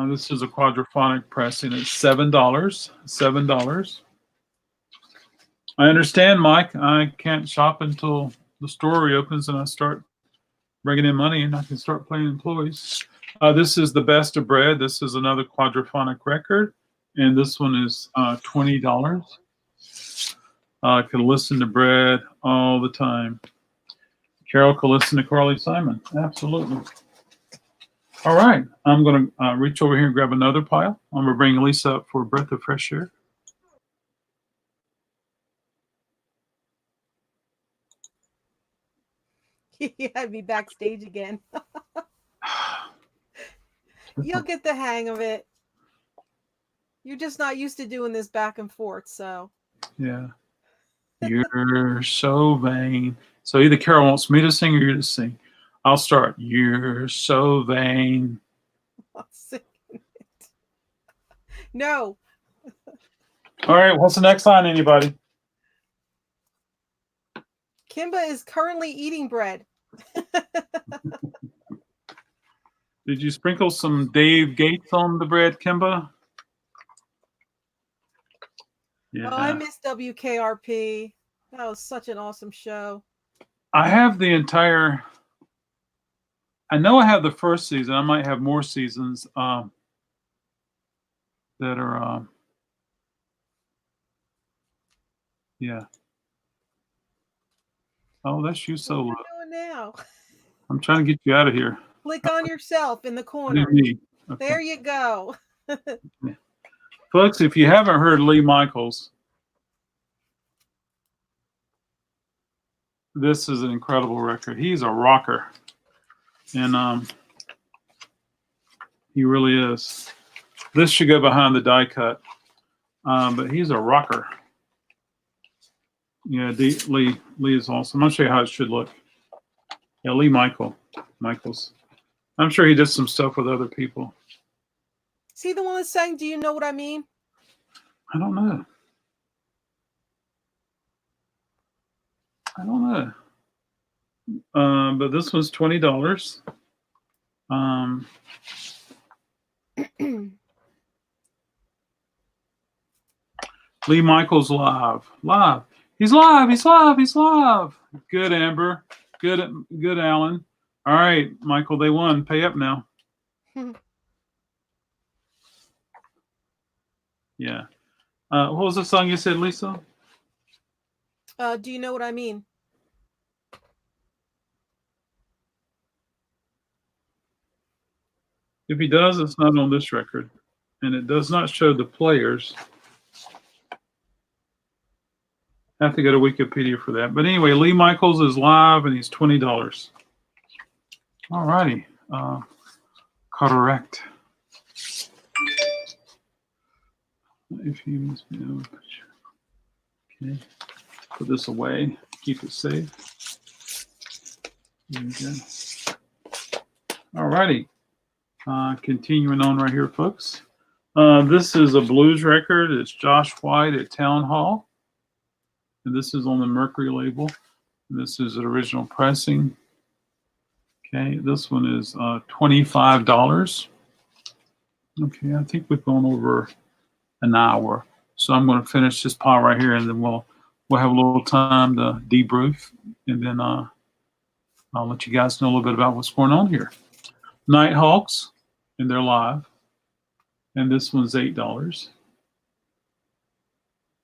This is a quadraphonic pressing. It's $7. $7. I understand, Mike. I can't shop until the store reopens and I start bringing in money and I can start paying employees. This is The Best of Bread. This is another quadraphonic record, and this one is $20. I can listen to Bread all the time. Carol can listen to Carly Simon. Absolutely. All right. I'm going to reach over here and grab another pile. I'm going to bring Lisa up for a breath of fresh air. You had me backstage again. You'll get the hang of it. You're just not used to doing this back and forth, so. Yeah. You're so vain. So either Carol wants me to sing or you to sing. I'll start. You're so vain. I'll sing it. No. All right. What's the next line, anybody? Kimba is currently eating bread. Did you sprinkle some Dave Gates on the bread, Kimba? Yeah. Oh, I miss WKRP. That was such an awesome show. I have the entire. I know I have the first season. I might have more seasons that are. Yeah. Oh, that's you solo. What are you doing now? I'm trying to get you out of here. Click on yourself in the corner. Okay. There you go. Folks, if you haven't heard Lee Michaels, this is an incredible record. He's a rocker. And he really is. This should go behind the die cut. But he's a rocker. Yeah, Lee is awesome. I'll show you how it should look. Yeah, Lee Michaels. I'm sure he did some stuff with other people. Is he the one that's saying, do you know what I mean? I don't know. But this was $20. Lee Michaels live. Live. He's live. He's live. He's live. Good, Amber. Good, Alan. All right, Michael, they won. Pay up now. Yeah. What was the song you said, Lisa? Do you know what I mean? If he does, it's not on this record. And it does not show the players. I have to go to Wikipedia for that. But anyway, Lee Michaels is live and he's $20. All righty. Correct. If you must be able to okay. Put this away. Keep it safe. There we go. All righty. Continuing on right here, folks. This is a blues record. It's Josh White at Town Hall. And this is on the Mercury label. And this is an original pressing. Okay, this one is $25. Okay, I think we've gone over an hour. So I'm going to finish this pile right here, and then we'll have a little time to debrief, and then I'll let you guys know a little bit about what's going on here. Nighthawks, and they're live. And this one's $8.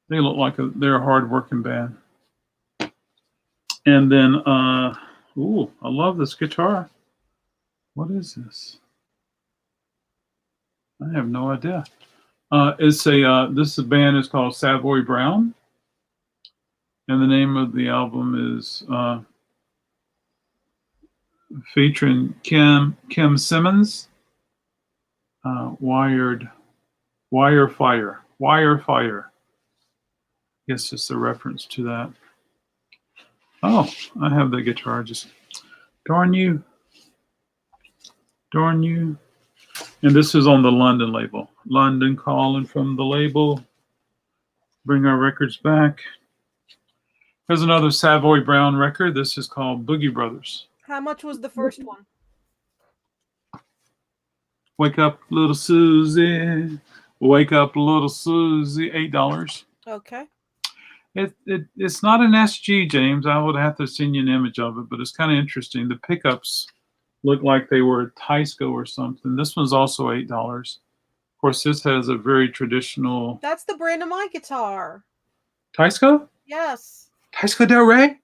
They look like they're a hard-working band. And then, ooh, I love this guitar. What is this? I have no idea. This band is called Savoy Brown. And the name of the album is featuring Kim Simmons, Wire Fire. I guess it's a reference to that. Oh, I have the guitar. Just darn you. And this is on the London label. London calling from the label. Bring our records back. Here's another Savoy Brown record. This is called Boogie Brothers. How much was the first one? Wake up, little Susie. Wake up, little Susie. $8. Okay. It's not an SG, James. I would have to send you an image of it, but it's kind of interesting. The pickups look like they were a Teisco or something. This one's also $8. Of course, this has a very traditional. That's the brand of my guitar. Teisco? Yes. Teisco Del Rey?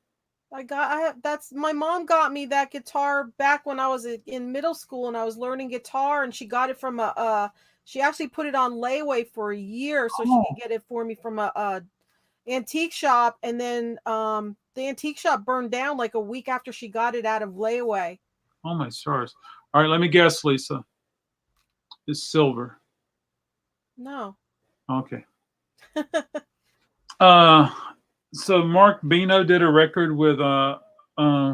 That's my mom got me that guitar back when I was in middle school and I was learning guitar, and she got it from she actually put it on layaway for a year so she could get it for me from a antique shop, and then the antique shop burned down like a week after she got it out of layaway. Oh my stars. All right, let me guess, Lisa. It's silver. No. Okay. So Mark Bino did a record with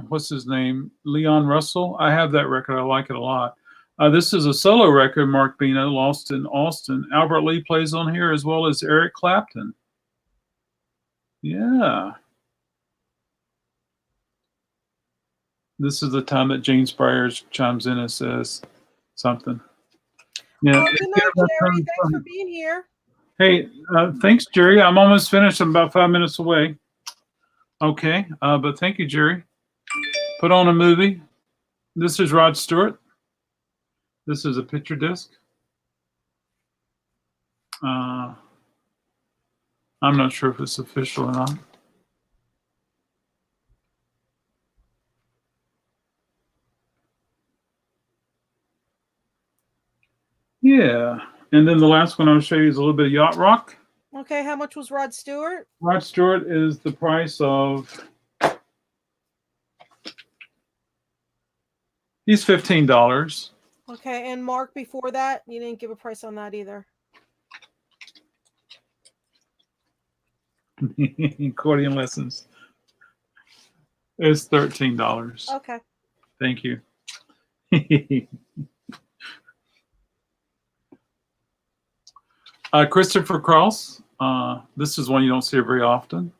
what's his name? Leon Russell. I have that record. I like it a lot. This is a solo record, Mark Bino, Lost in Austin. Albert Lee plays on here as well as Eric Clapton. Yeah. This is the time that Gene Spires chimes in and says something. Yeah. Well, good night, Jerry. Thanks for being here. Hey, thanks, Jerry. I'm almost finished. I'm about 5 minutes away. Okay, but thank you, Jerry. Put on a movie. This is Rod Stewart. This is a picture disc. I'm not sure if it's official or not. Yeah, and then the last one I'll show you is a little bit of yacht rock. Okay, how much was Rod Stewart? Rod Stewart is the price of. He's $15. Okay, and Mark, before that, you didn't give a price on that either. Accordion lessons. It's $13. Okay. Thank you. Christopher Cross. This is one you don't see very often.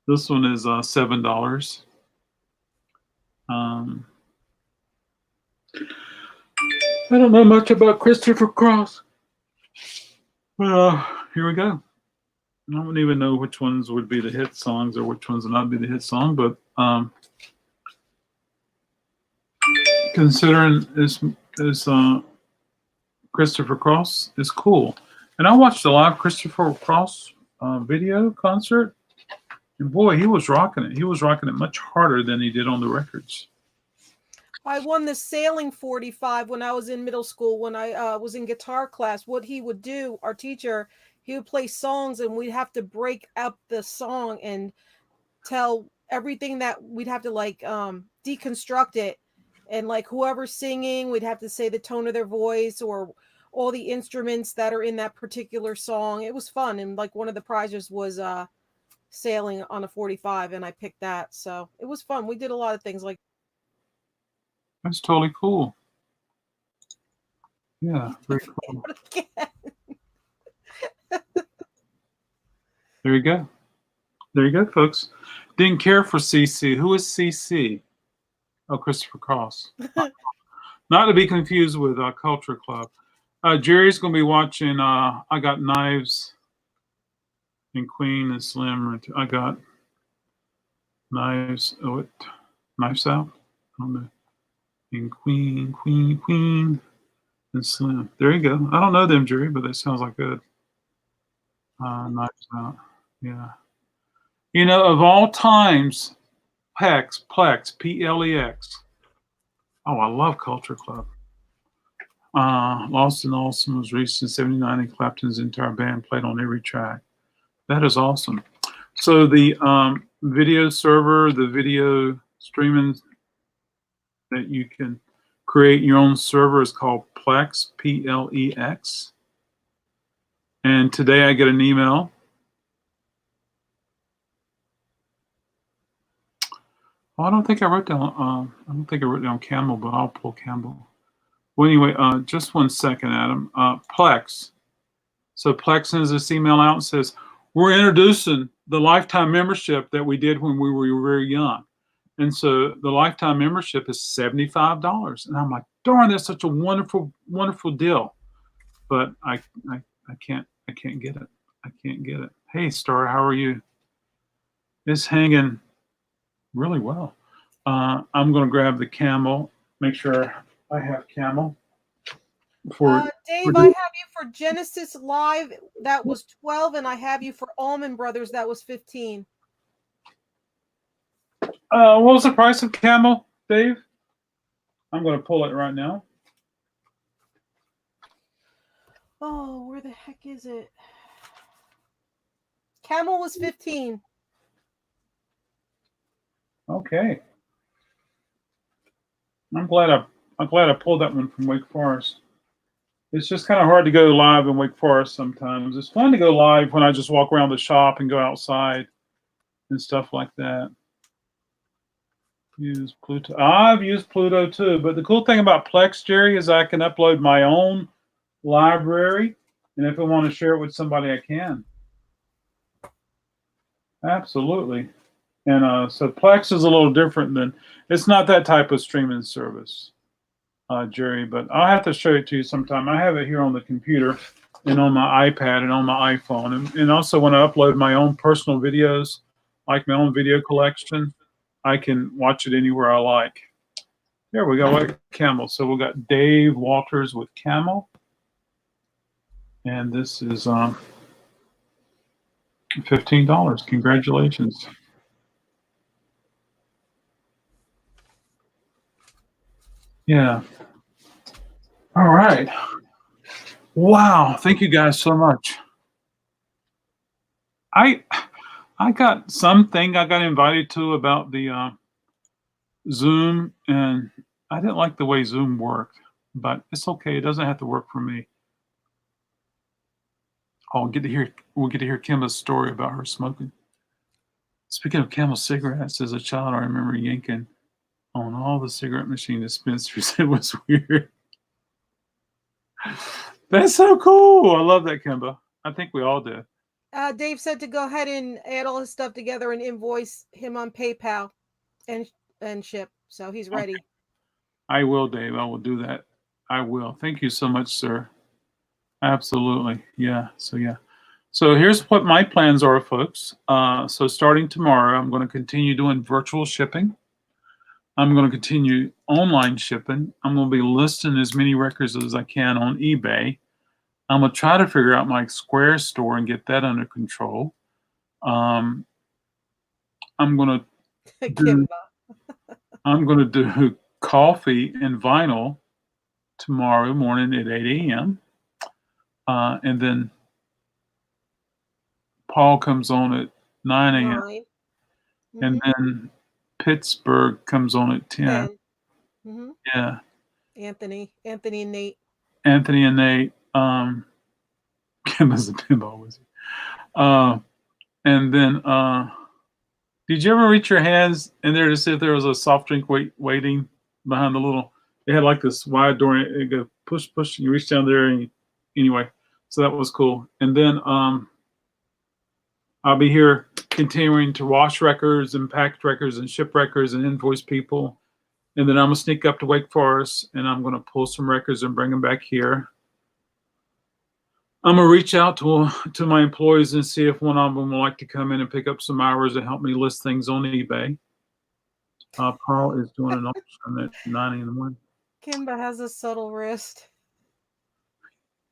This one is $7. I don't know much about Christopher Cross. Well, here we go. I don't even know which ones would be the hit songs or which ones would not be the hit song, but considering this Christopher Cross is cool. And I watched a live Christopher Cross video concert, and boy, he was rocking it. He was rocking it much harder than he did on the records. I won the sailing 45 when I was in middle school, when I was in guitar class. What he would do, our teacher, he would play songs and we'd have to break up the song and tell everything that we'd have to like deconstruct it. And like whoever's singing, we'd have to say the tone of their voice or all the instruments that are in that particular song. It was fun. And like one of the prizes was sailing on a 45 and I picked that. So it was fun. We did a lot of things like That's totally cool. Yeah, very cool. There you go. There you go, folks. Didn't care for CC. Who is CC? Oh, Christopher Cross. Not to be confused with Culture Club. Jerry's going to be watching I Got Knives and Queen and Slim. I Got Knives. Oh, what? Knives Out? I don't know. And Queen and Slim. There you go. I don't know them, Jerry, but that sounds like good. Knives Out. Yeah. You know, of all times, Plex, Plex. Oh, I love Culture Club. Lost in Awesome was released in '79, and Clapton's entire band played on every track. That is awesome. So the video server, the video streaming that you can create your own server is called Plex, Plex. And today I get an email. Oh, I don't think I wrote down Camel, but I'll pull Camel. Well, anyway, just 1 second, Adam. Plex. So Plex sends this email out and says, we're introducing the lifetime membership that we did when we were very young. And so the lifetime membership is $75. And I'm like, darn, that's such a wonderful, wonderful deal. But I can't get it. I can't get it. Hey, Star, how are you? It's hanging really well. I'm going to grab the Camel, make sure I have Camel. Dave, I have you for Genesis Live, that was 12, and I have you for Allman Brothers, that was 15. What was the price of Camel, Dave? I'm going to pull it right now. Oh, where the heck is it? Camel was 15. Okay. I'm glad I pulled that one from Wake Forest. It's just kind of hard to go live in Wake Forest sometimes. It's fun to go live when I just walk around the shop and go outside and stuff like that. Use Pluto. I've used Pluto too, but the cool thing about Plex, Jerry, is I can upload my own library, and if I want to share it with somebody, I can. Absolutely. And so Plex is a little different than, it's not that type of streaming service, Jerry, but I'll have to show it to you sometime. I have it here on the computer and on my iPad and on my iPhone. And also when I upload my own personal videos, like my own video collection, I can watch it anywhere I like. There we go, like Camel. So we got Dave Walters with Camel. And this is $15. Congratulations. Yeah. All right. Wow. Thank you guys so much. I got something I got invited to about the Zoom, and I didn't like the way Zoom worked, but it's okay. It doesn't have to work for me. Oh, we'll get to hear Kimba's story about her smoking. Speaking of Camel cigarettes, as a child, I remember yanking on all the cigarette machine dispensers. It was weird. That's so cool. I love that, Kimba. I think we all did. Dave said to go ahead and add all his stuff together and invoice him on PayPal and ship. So he's ready. Okay. I will, Dave. I will do that I will. Thank you so much, sir. Absolutely. Yeah. So yeah. So here's what my plans are, folks. So starting tomorrow, I'm going to continue doing virtual shipping. I'm going to continue online shipping. I'm going to be listing as many records as I can on eBay. I'm going to try to figure out my Square store and get that under control. Um, I'm going to do Kimba. I'm going to do coffee and vinyl tomorrow morning at 8 a.m. And then Paul comes on at 9 a.m. 9. And Mm-hmm. then Pittsburgh comes on at 10. 10. Mm-hmm. Yeah. Anthony and Nate. Anthony and Nate. Kim is a pinball wizard. And then, did you ever reach your hands in there to see if there was a soft drink waiting behind the little? They had like this wide door, and it go push, push. And you reach down there, and anyway, so that was cool. And then, I'll be here continuing to wash records and pack records and ship records and invoice people. And then I'm gonna sneak up to Wake Forest and I'm gonna pull some records and bring them back here. I'm gonna reach out to my employees and see if one of them would like to come in and pick up some hours and help me list things on eBay. Carl is doing an auction at 9 in the morning. Kimba has a subtle wrist.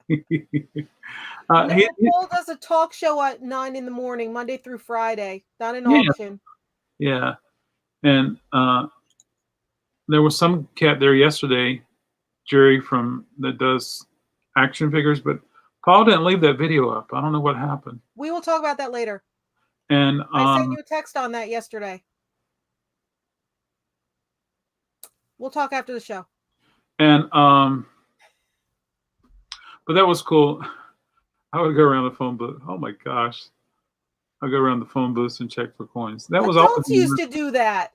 No, Paul does a talk show at 9 in the morning, Monday through Friday, not an yeah, auction. yeah. And there was some cat there yesterday, Jerry that does action figures, but Paul didn't leave that video up. I don't know what happened. We will talk about that later. And I sent you a text on that yesterday. We'll talk after the show. And but that was cool. I would go around the phone booth. Oh my gosh. I'll go around the phone booths and check for coins. That was Adults used to do that.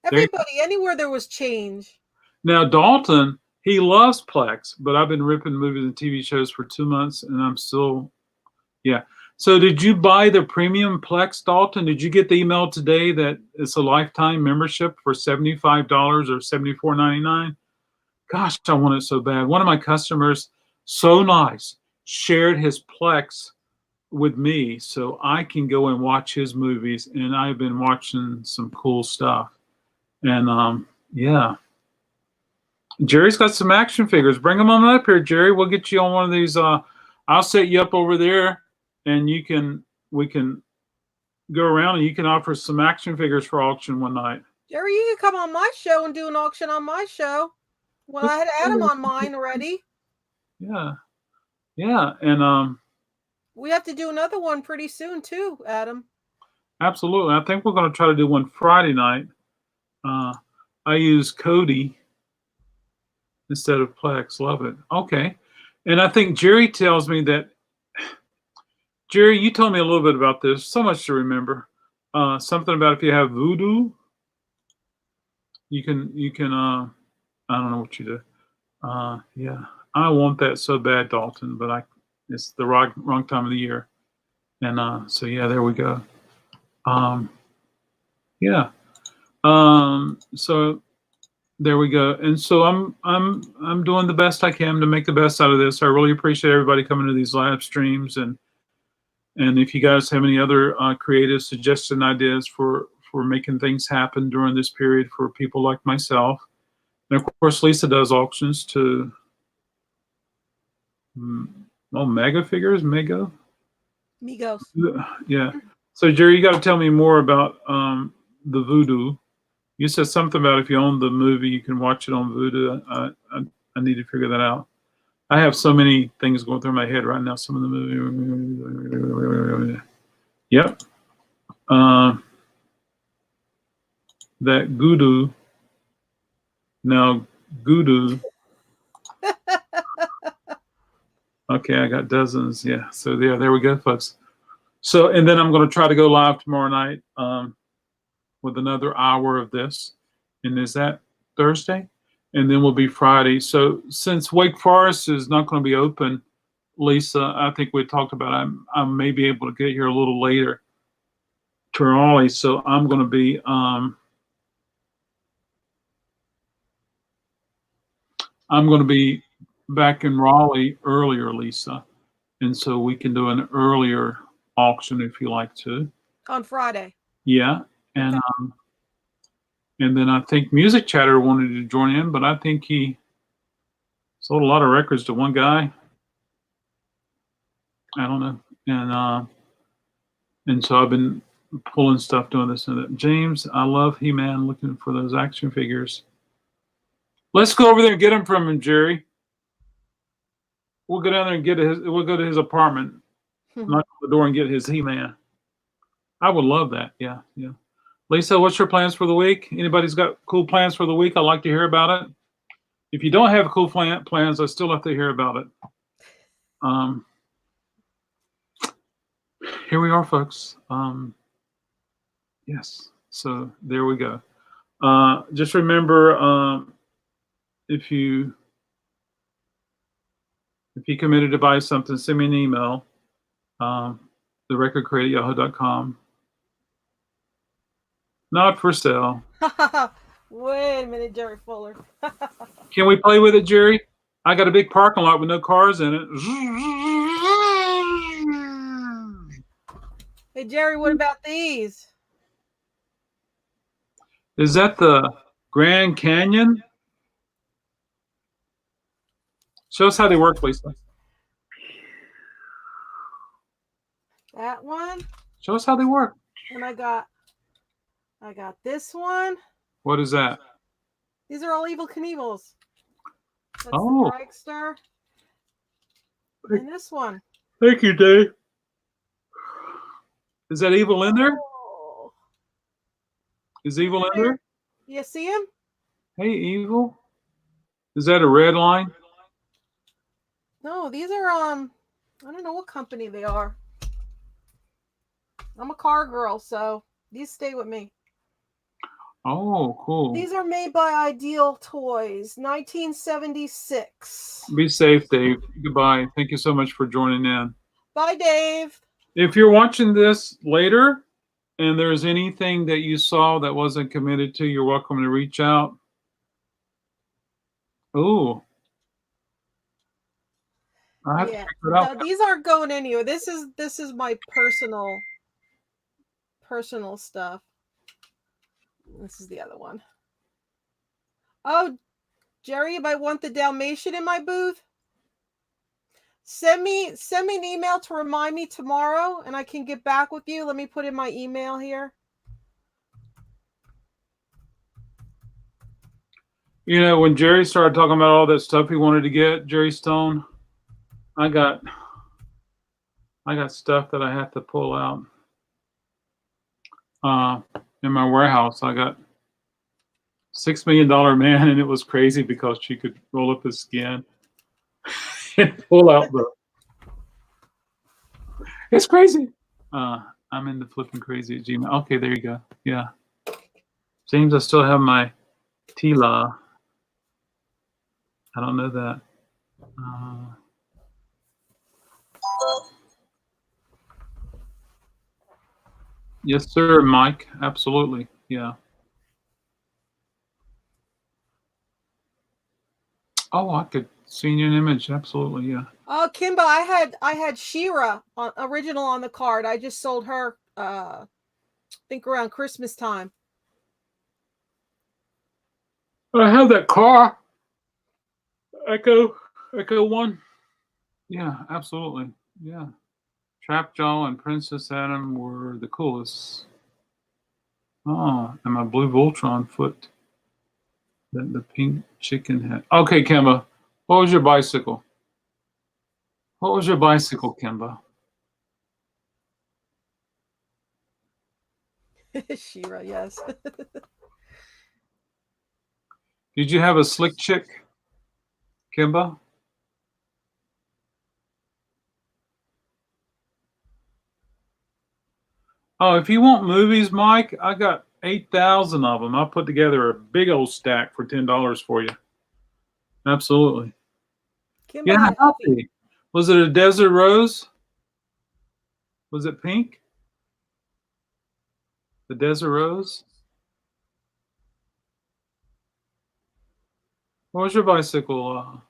Everybody, anywhere there was change. Now Dalton, he loves Plex, but I've been ripping movies and TV shows for 2 months, and I'm still, yeah. So did you buy the premium Plex, Dalton? Did you get the email today that it's a lifetime membership for $75 or $74.99? Gosh, I want it so bad. One of my customers, so nice, shared his Plex with me so I can go and watch his movies, and I've been watching some cool stuff. And yeah. Jerry's got some action figures. Bring them on up here, Jerry. We'll get you on one of these. I'll set you up over there, and we can go around and you can offer some action figures for auction one night. Jerry, you can come on my show and do an auction on my show. Well, I had Adam on mine already. Yeah, yeah, and we have to do another one pretty soon too, Adam. Absolutely. I think we're going to try to do one Friday night. I use Cody instead of Plex. Love it. Okay. And I think Jerry tells me that, Jerry, you told me a little bit about this. So much to remember. Something about if you have voodoo, you can, I don't know what you do. Yeah. I want that so bad, Dalton, but it's the wrong time of the year. And so, yeah, there we go. Yeah. So there we go. And so I'm doing the best I can to make the best out of this. I really appreciate everybody coming to these live streams, and if you guys have any other creative suggestion ideas for making things happen during this period for people like myself. And of course, Lisa does auctions to mega figures, Migos. Yeah. So Jerry, you got to tell me more about the voodoo. You said something about if you own the movie, you can watch it on Voodoo. I need to figure that out. I have so many things going through my head right now. Some of the movie. Yep. That Voodoo. Now Voodoo. Okay, I got dozens. Yeah. So yeah, there we go, folks. So, and then I'm going to try to go live tomorrow night with another hour of this. And is that Thursday? And then will be Friday. So since Wake Forest is not going to be open, Lisa, I think we talked about I may be able to get here a little later to Raleigh. So I'm going to be I'm going to be back in Raleigh earlier, Lisa, and so we can do an earlier auction if you like to. On Friday. Yeah, and Okay. and then I think Music Chatter wanted to join in, but I think he sold a lot of records to one guy. I don't know, and so I've been pulling stuff, doing this and that. James, I love He-Man. Looking for those action figures. Let's go over there and get them from him, Jerry. We'll go down there and get his. We'll go to his apartment, knock on the door, and get his He-Man. I would love that. Yeah, yeah. Lisa, what's your plans for the week? Anybody's got cool plans for the week? I'd like to hear about it. If you don't have cool plans, I still have to hear about it. Here we are, folks. Yes. So there we go. Just remember, if you committed to buy something, send me an email. TheRecordCrate@yahoo.com. Not for sale. Wait a minute, Jerry Fuller. Can we play with it, Jerry? I got a big parking lot with no cars in it. Hey, Jerry, what about these? Is that the Grand Canyon? Show us how they work, Lisa. That one. Show us how they work. And I got this one. What is that? These are all Evel Knievels. That's Oh. the Dragster. And this one. Thank you, Dave. Is that Evil in there? Oh. Is Evil in there? You see him? Hey, Evil. Is that a red line? No, these are I don't know what company they are. I'm a car girl, so these stay with me. Oh, cool. These are made by Ideal Toys, 1976. Be safe, Dave. Goodbye. Thank you so much for joining in. Bye, Dave. If you're watching this later and there's anything that you saw that wasn't committed to, you're welcome to reach out. Oh. I have to check it out. These aren't going anywhere. This is my personal stuff. This is the other one. Oh, Jerry, you might want the Dalmatian in my booth. Send me an email to remind me tomorrow, and I can get back with you. Let me put in my email here. You know, when Jerry started talking about all that stuff he wanted to get, Jerry Stone, I got stuff that I have to pull out. In my warehouse, I got $6 Million Man, and it was crazy because she could roll up his skin and pull out the. It's crazy. I'm into flipping crazy at Gmail. Okay, there you go. Yeah, James, I still have my Tila. I don't know that. Yes, sir, Mike. Absolutely. Yeah. Oh, I could see you an image. Absolutely. Yeah. Oh, Kimba, I had Shira original on the card. I just sold her I think around Christmas time. I have that car. Echo 1. Yeah, absolutely. Yeah. Trapjaw and Princess Adam were the coolest. Oh, and my blue Voltron foot that the pink chicken had. Okay, Kimba, what was your bicycle? What was your bicycle, Kimba? Shira, yes. Did you have a slick chick, Kimba? Oh, if you want movies, Mike, I got 8,000 of them. I put together a big old stack for $10 for you. Absolutely. Kimba, Yeah, healthy. Was it a desert rose? Was it pink? The desert rose? What was your bicycle,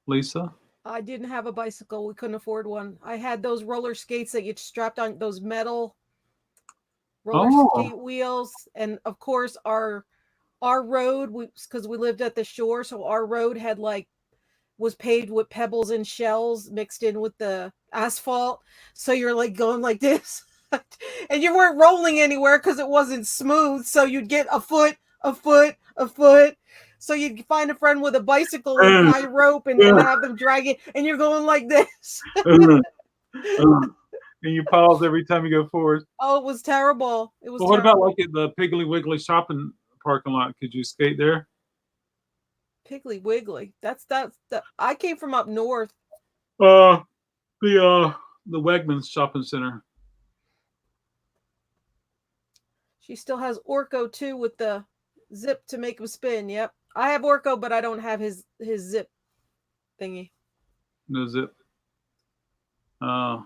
Lisa? I didn't have a bicycle. We couldn't afford one. I had those roller skates that you strapped on, those metal roller Oh, skate wheels, and of course our road, because we lived at the shore, so our road had like was paved with pebbles and shells mixed in with the asphalt. So you're like going like this. And you weren't rolling anywhere because it wasn't smooth. So you'd get a foot, a foot, a foot. So you'd find a friend with a bicycle and uh, tie a rope and have them drag it, and you're going like this. uh, and you pause every time you go forward. Oh, it was terrible. It was Well, what about terrible. like at the Piggly Wiggly shopping parking lot? Could you skate there? Piggly Wiggly. That's I came from up north. Uh, the Wegmans shopping center. She still has Orko too with the zip to make him spin. Yep. I have Orko, but I don't have his zip thingy. No zip. I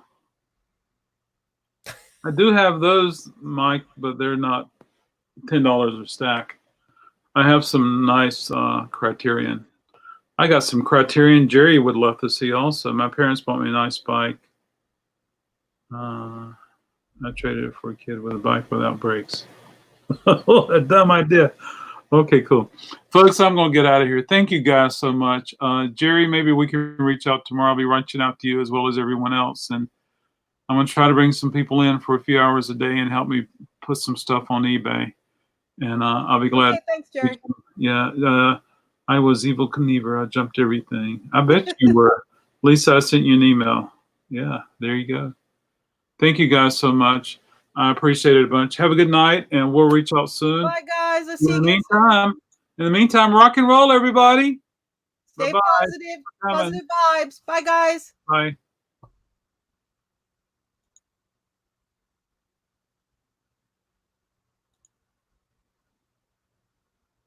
do have those, Mike, but they're not $10 a stack. I have some nice Criterion. I got some Criterion Jerry would love to see also. My parents bought me a nice bike. I traded it for a kid with a bike without brakes. A dumb idea. Okay, cool. Folks, I'm going to get out of here. Thank you guys so much. Jerry, maybe we can reach out tomorrow. I'll be reaching out to you as well as everyone else. And I'm going to try to bring some people in for a few hours a day and help me put some stuff on eBay. And I'll be glad. Okay, thanks, Jerry. Yeah, I was Evil Kniever. I jumped everything. I bet you were. Lisa, I sent you an email. Yeah, there you go. Thank you guys so much. I appreciate it a bunch. Have a good night, and we'll reach out soon. Bye, guys. I'll see In you the meantime, rock and roll, everybody. Stay Bye-bye. positive vibes. Bye, guys. Bye.